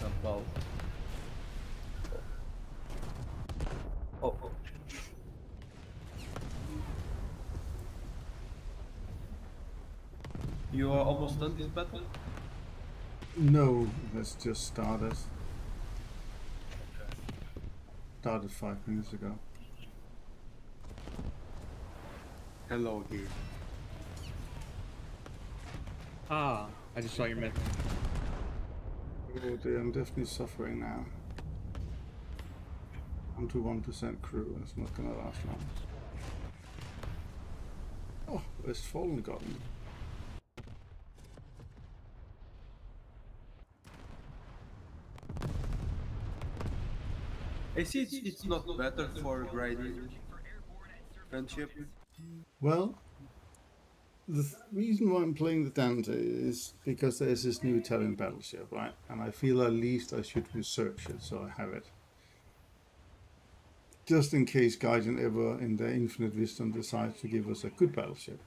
about. Oh. You are almost done this battle? No, that's just started. Started 5 minutes ago. Hello again. Ah, I just saw your message. Oh dear, I'm definitely suffering now. I'm to 1% crew, it's not gonna last long. Oh, it's fallen gotten. I see it's not better for grinding friendship. Well, the reason why I'm playing the Dante is because there's this new Italian battleship, right? And I feel at least I should research it so I have it. Just in case Guardian ever, in their infinite wisdom, decides to give us a good battleship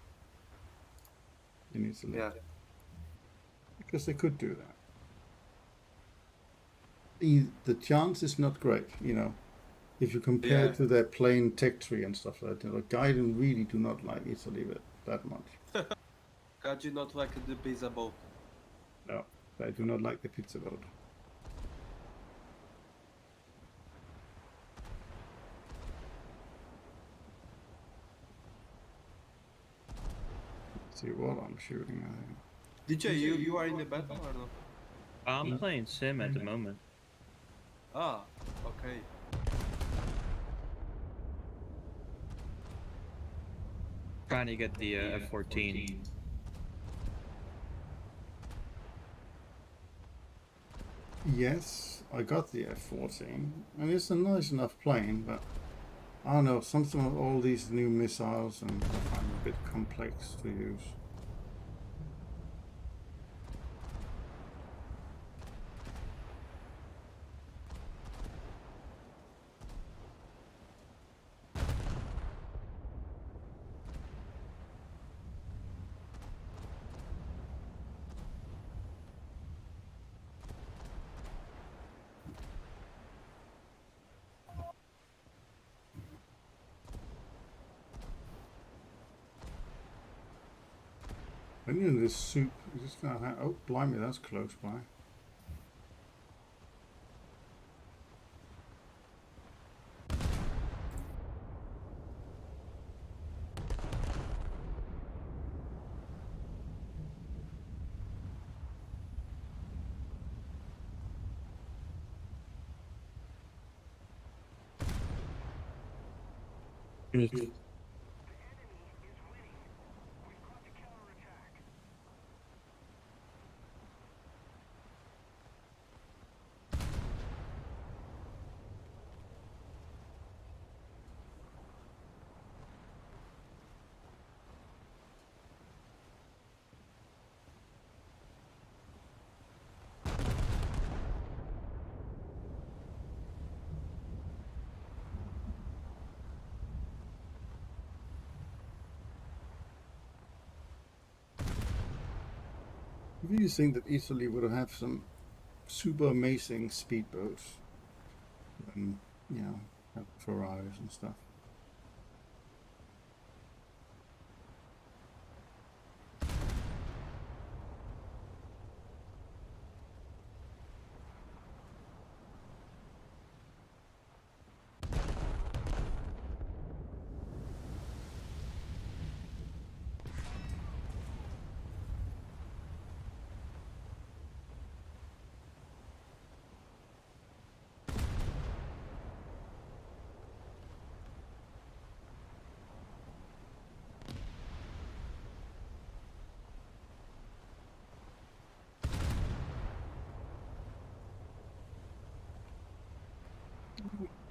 in Italy. Yeah. Because they could do that. The chance is not great, you know. If you compare it to their plain tech tree and stuff like that, you know, Gaiden really do not like Italy that much. God, you not like the pizza boat? No, they do not like the pizza boat. Let's see what I'm shooting at. DJ, you are in the battle or not? I'm playing Sim at the moment. Ah, okay. Trying to get the F-14. Yes, I got the F-14, and it's a nice enough plane, but I don't know, something with all these new missiles and I find it a bit complex to use. When you're in this soup, you're just gonna have, oh blimey, that's close by. Do you think that Italy would have some super amazing speedboats than, you know, have Ferraris and stuff.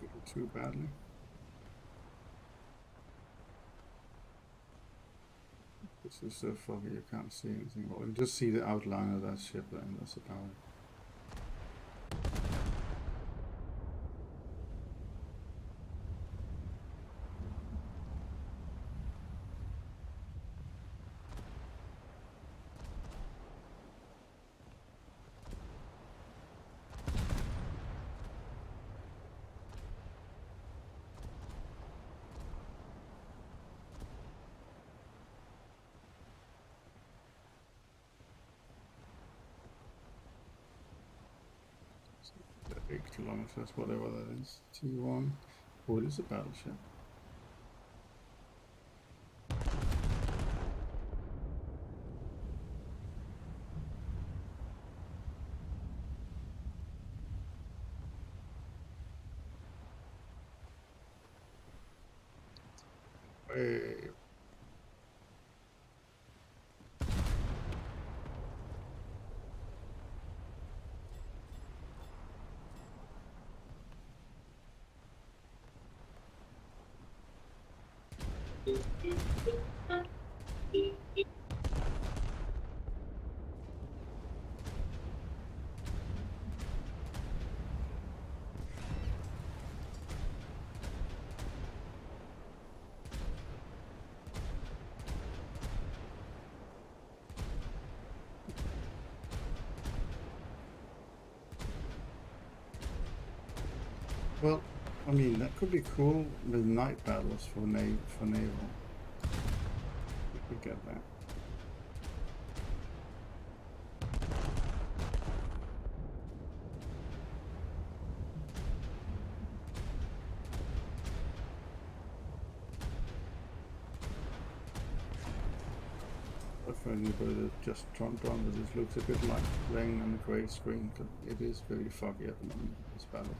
Didn't too badly. This is so foggy you can't see anything. Well, you just see the outline of that ship there, and that's about it. So, 8 kilometers, whatever that is. T1. Oh, it is a battleship. Way. Well, I mean, that could be cool with night battles for naval. We could get that. For anybody that just jumped on, but it looks a bit like rain on the grey screen. It is very foggy at the moment, this battle.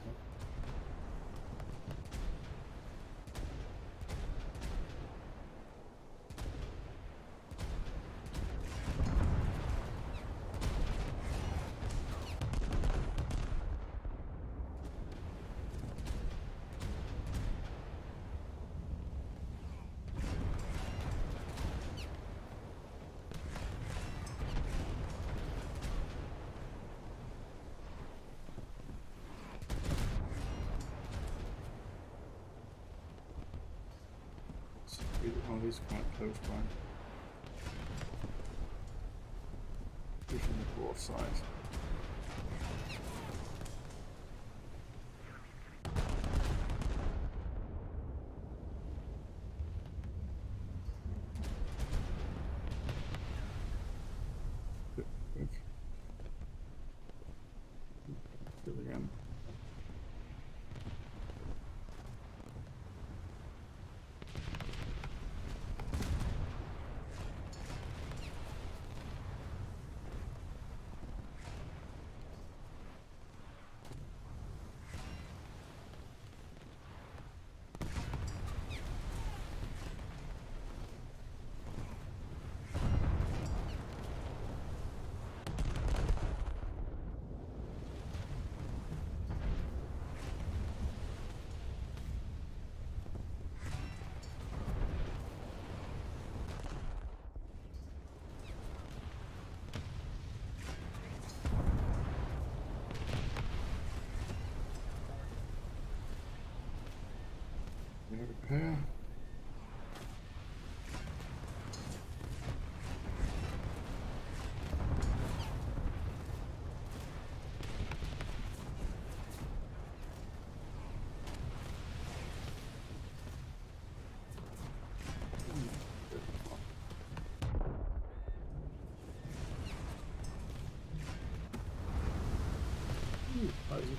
One is quite close by. Even the broadside. Quick. Do it again.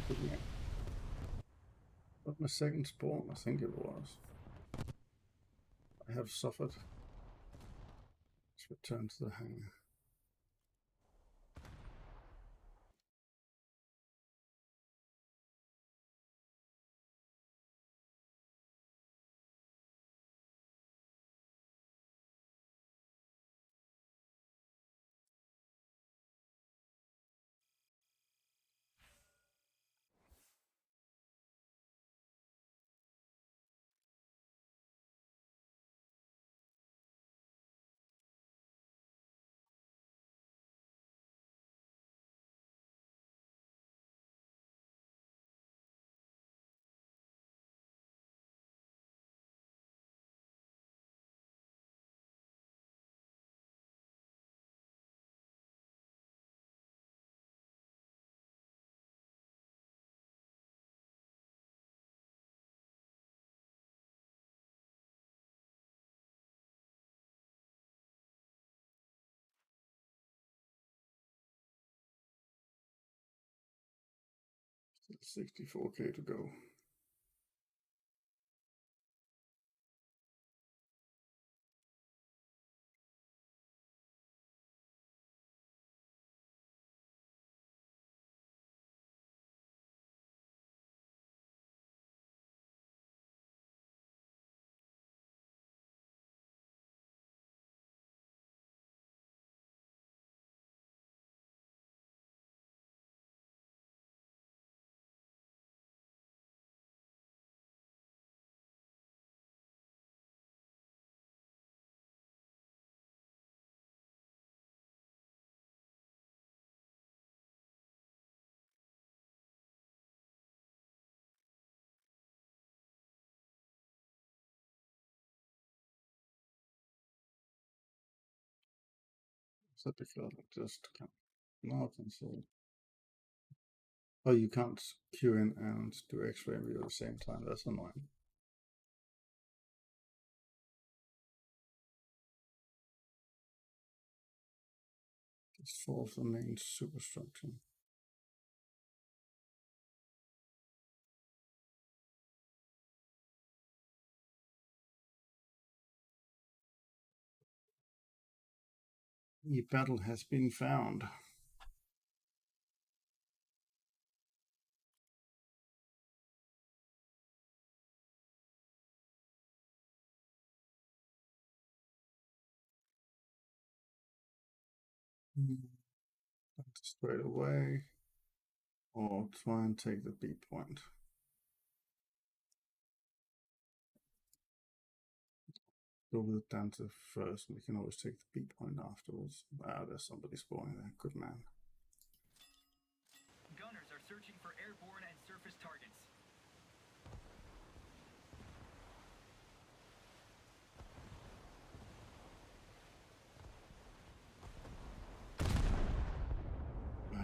putting it. But my second spawn, I think it was. I have suffered. Let's return to the hangar. Still 64k to go. So because I just can't. No, I can see. Oh, you can't queue in and do X-ray view at the same time. That's annoying. This falls the main superstructure. The battle has been found. Straight away, or try and take the B point. Go with Dante first, and we can always take the B point afterwards. Ah, there's somebody spawning there. Good man. Gunners are searching for airborne and surface targets.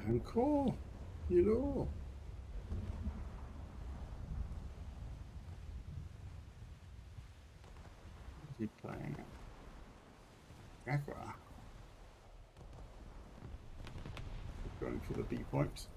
I'm cool. You know. Keep playing it. Aqua. Going for the B point.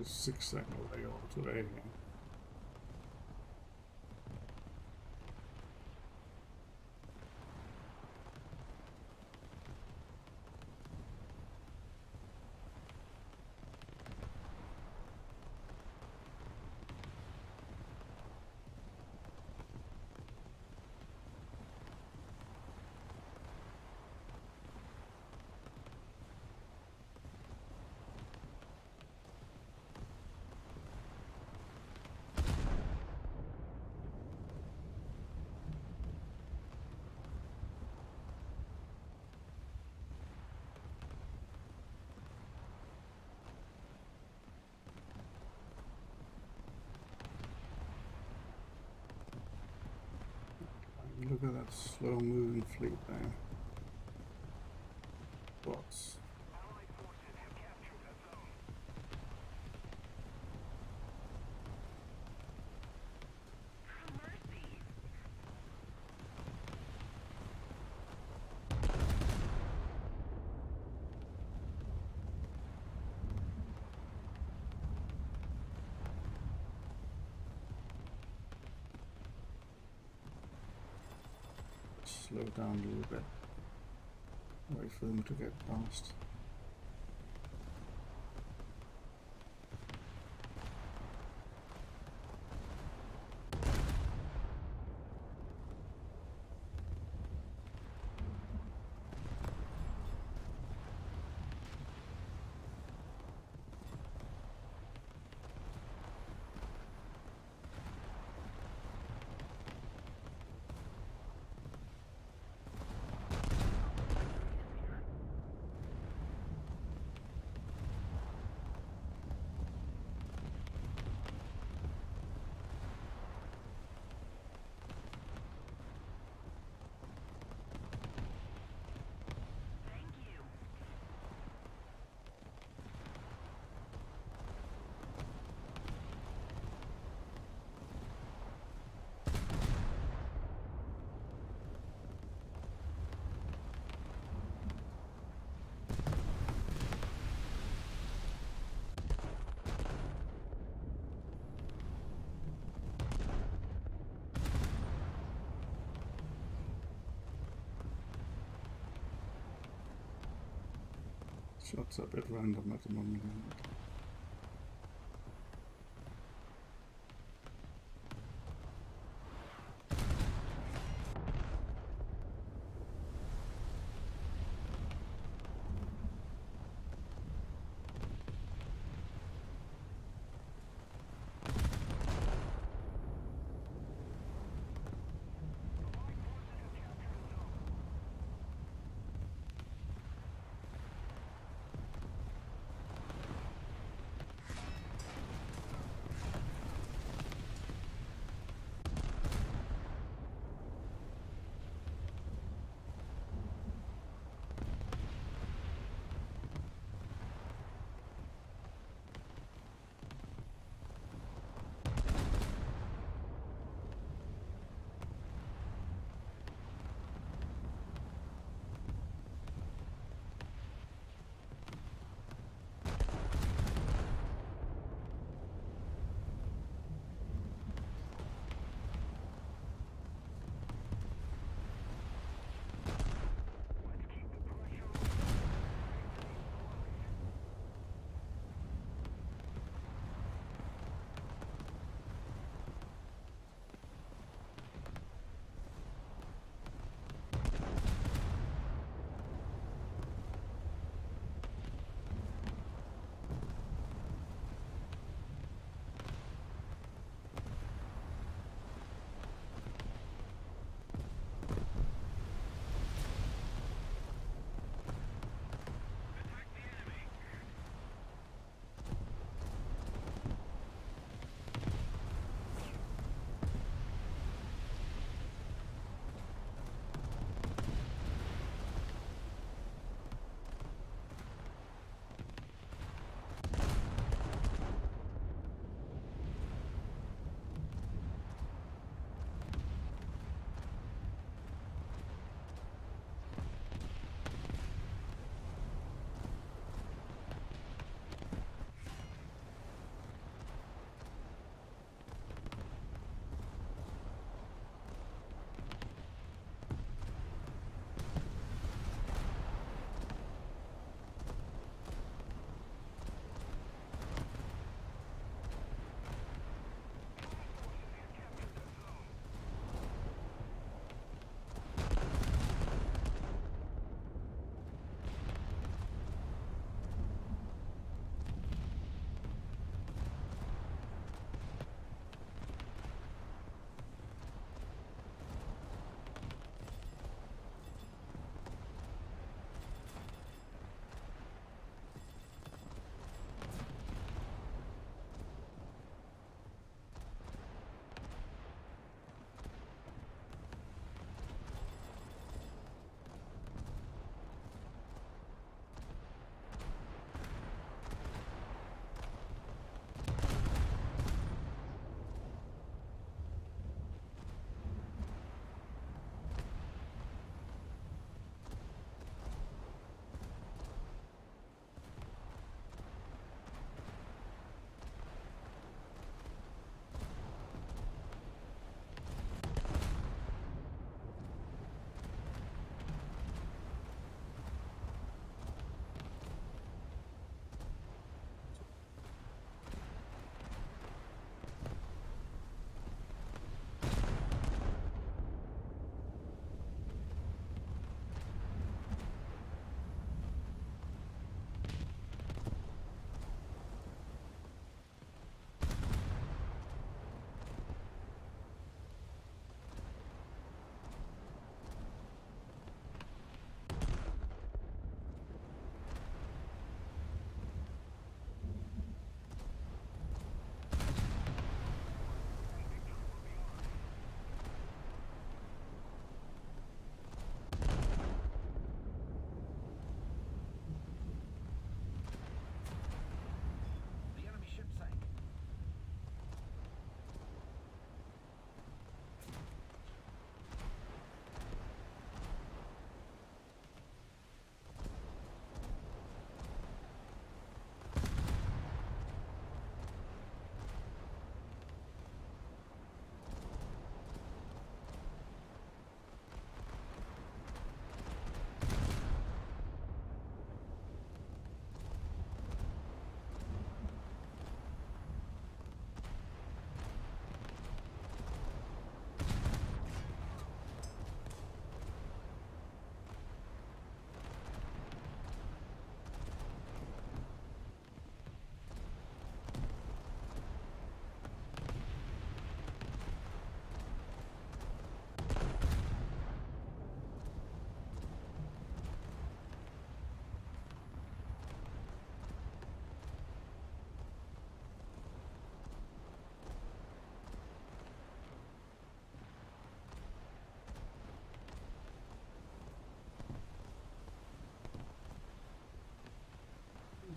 Just zigzag away all to there again. Look at that slow moving fleet there. Bots. Slow down a little bit. Wait for them to get past. Shots a bit random at the moment.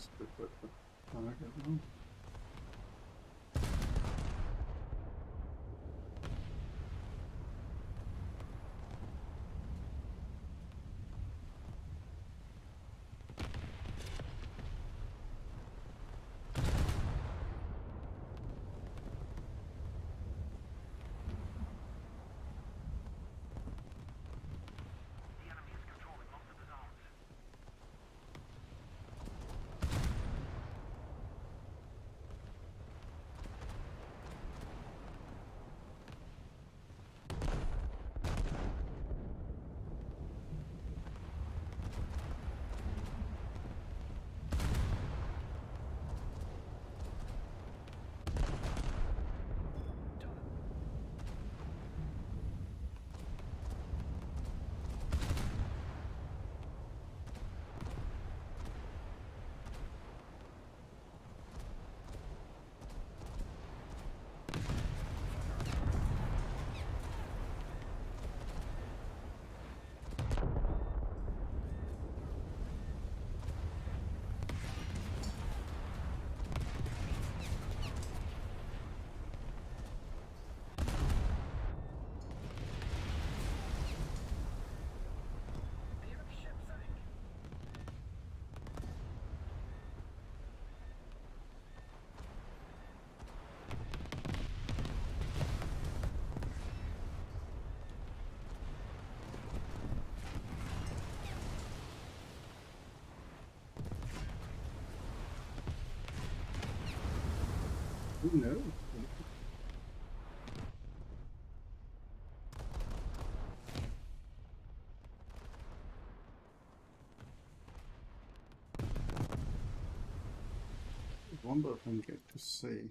That's a bit better. I like it now. The enemy is controlling most of the zones. The enemy ship sank. Oh no. I wonder if I can get to see.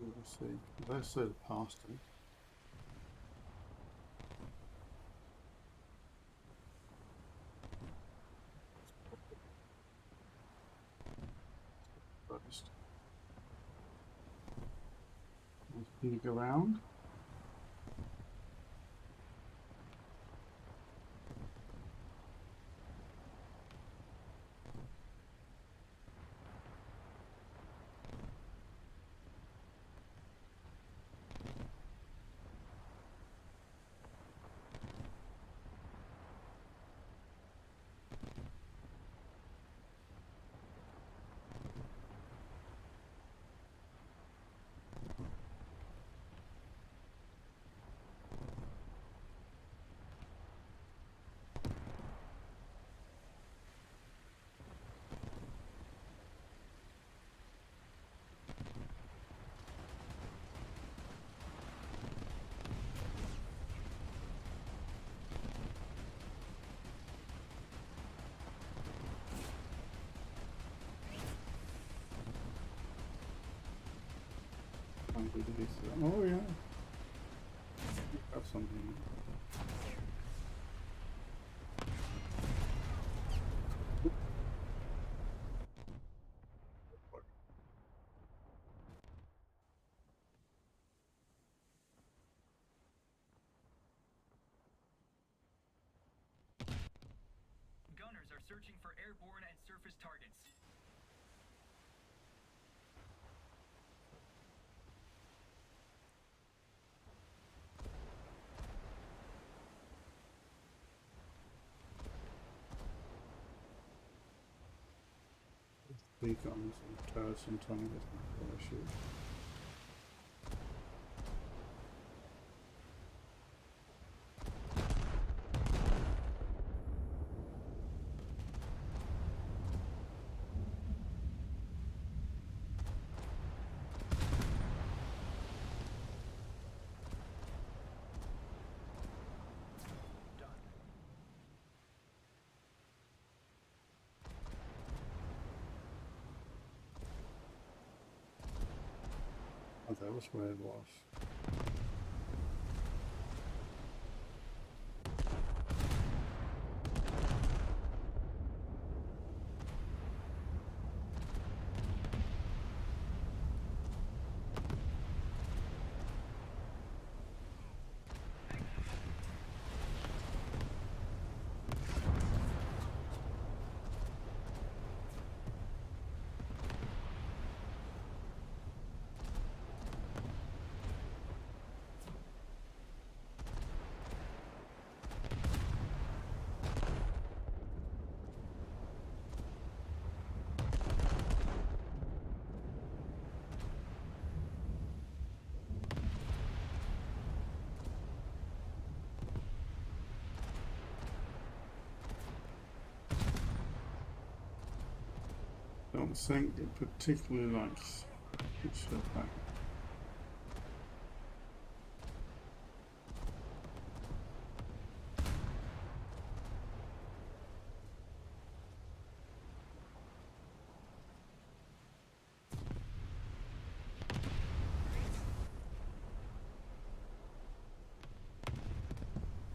Let's see. Let's say the past it. First. Let's peek around. Oh yeah. Got something. Gunners are searching for airborne and surface targets. Beacons and turrets and targets. Oh, shoot. Oh, that was where it was. don't think it particularly likes it shut back.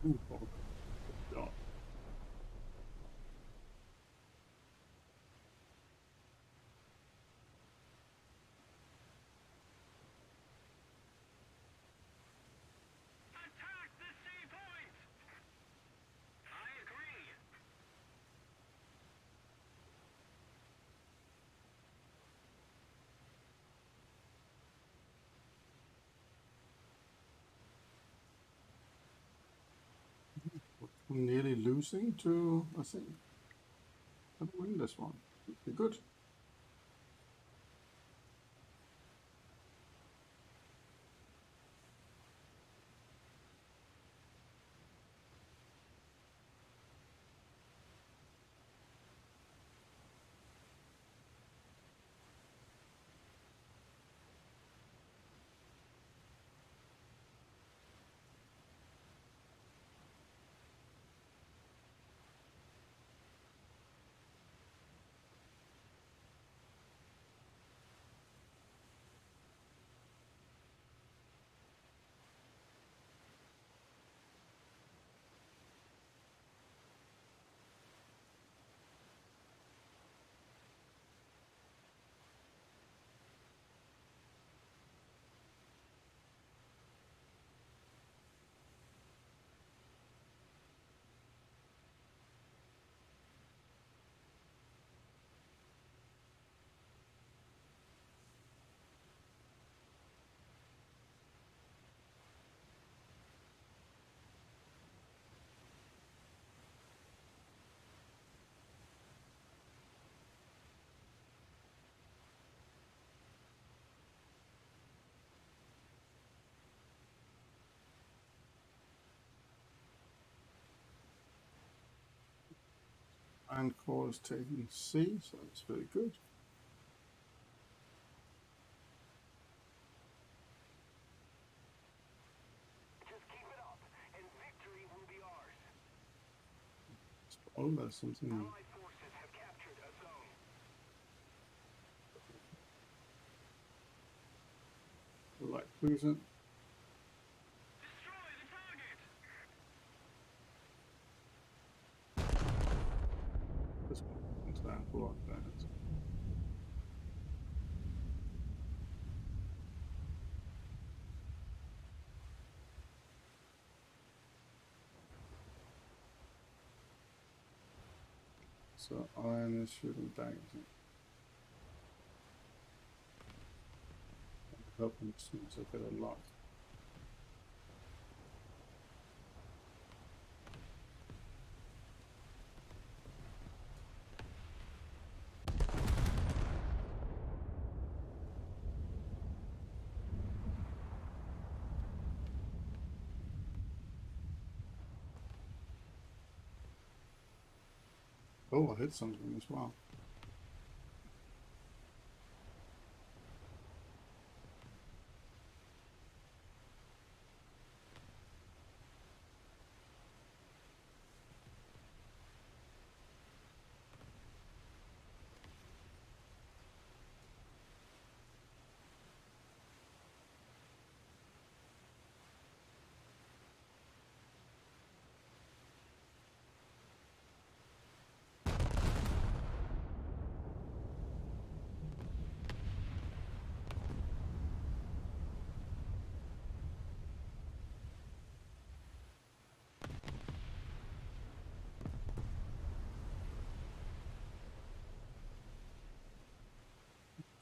Ooh, oh, God. Attack the C point! I agree. We're nearly losing to, I think, I'll win this one. Would be good. And core is taking C, so that's very good. Just keep it up, and victory will be ours. Oh, there's something. Allied forces have captured a zone. Like cruiser. Destroy the target! This one is that block that. So iron is shooting back. Helping as soon as I get a lock. Oh, I hit something as well.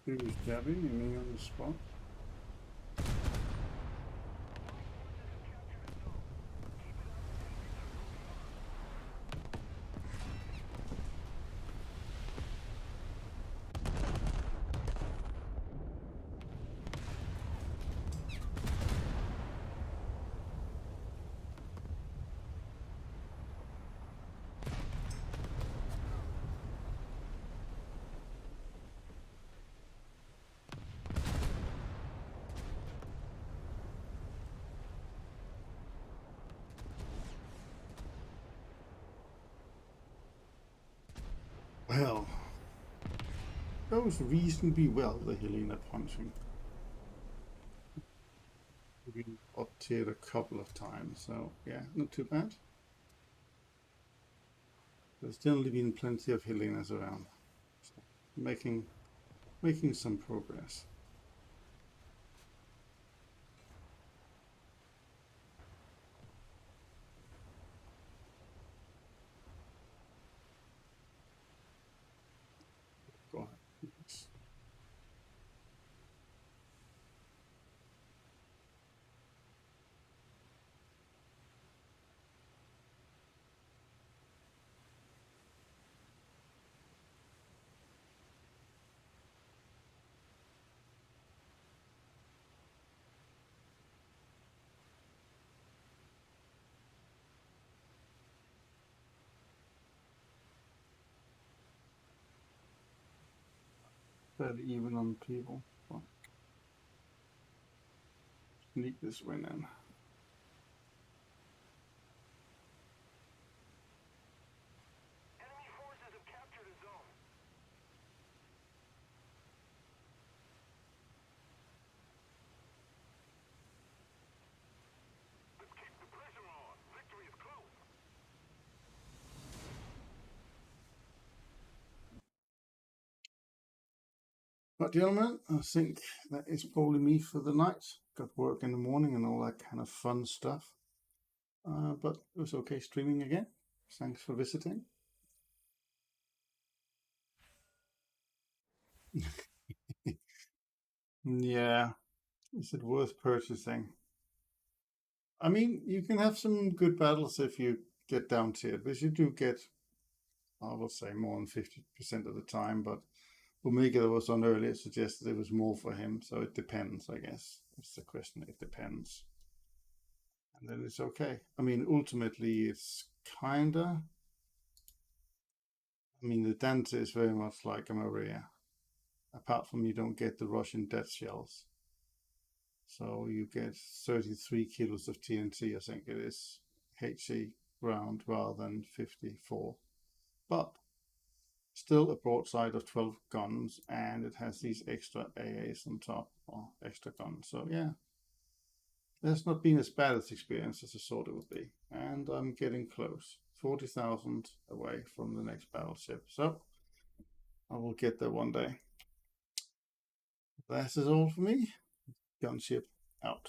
He was jabbing me on the spot. Well, goes reasonably well, the Helena punching. We've been up tiered a couple of times, so yeah, not too bad. There's generally been plenty of Helenas around, so making some progress. Go ahead. Yes. Fairly even on people. Well, sneak this win in. Enemy forces have captured a zone. Let's keep the pressure on. Victory is close. Right, gentlemen, I think that is probably me for the night. Got work in the morning and all that kind of fun stuff. But it was okay streaming again. Thanks for visiting. Yeah, is it worth purchasing? I mean, you can have some good battles if you get down to it, but you do get, I will say, more than 50% of the time. But Omega that was on earlier suggested it was more for him, so it depends, I guess. It's the question, it depends. And then it's okay. I mean, ultimately, it's kinda. I mean, the Dante is very much like a Maria, apart from you don't get the Russian death shells. So you get 33 kilos of TNT, I think it is, HE round rather than 54. But still a broadside of 12 guns, and it has these extra AAs on top, or extra guns. So yeah, that's not been as bad as experience as I thought it would be. And I'm getting close, 40,000 away from the next battleship. So I will get there one day. That is all for me. Gunship out.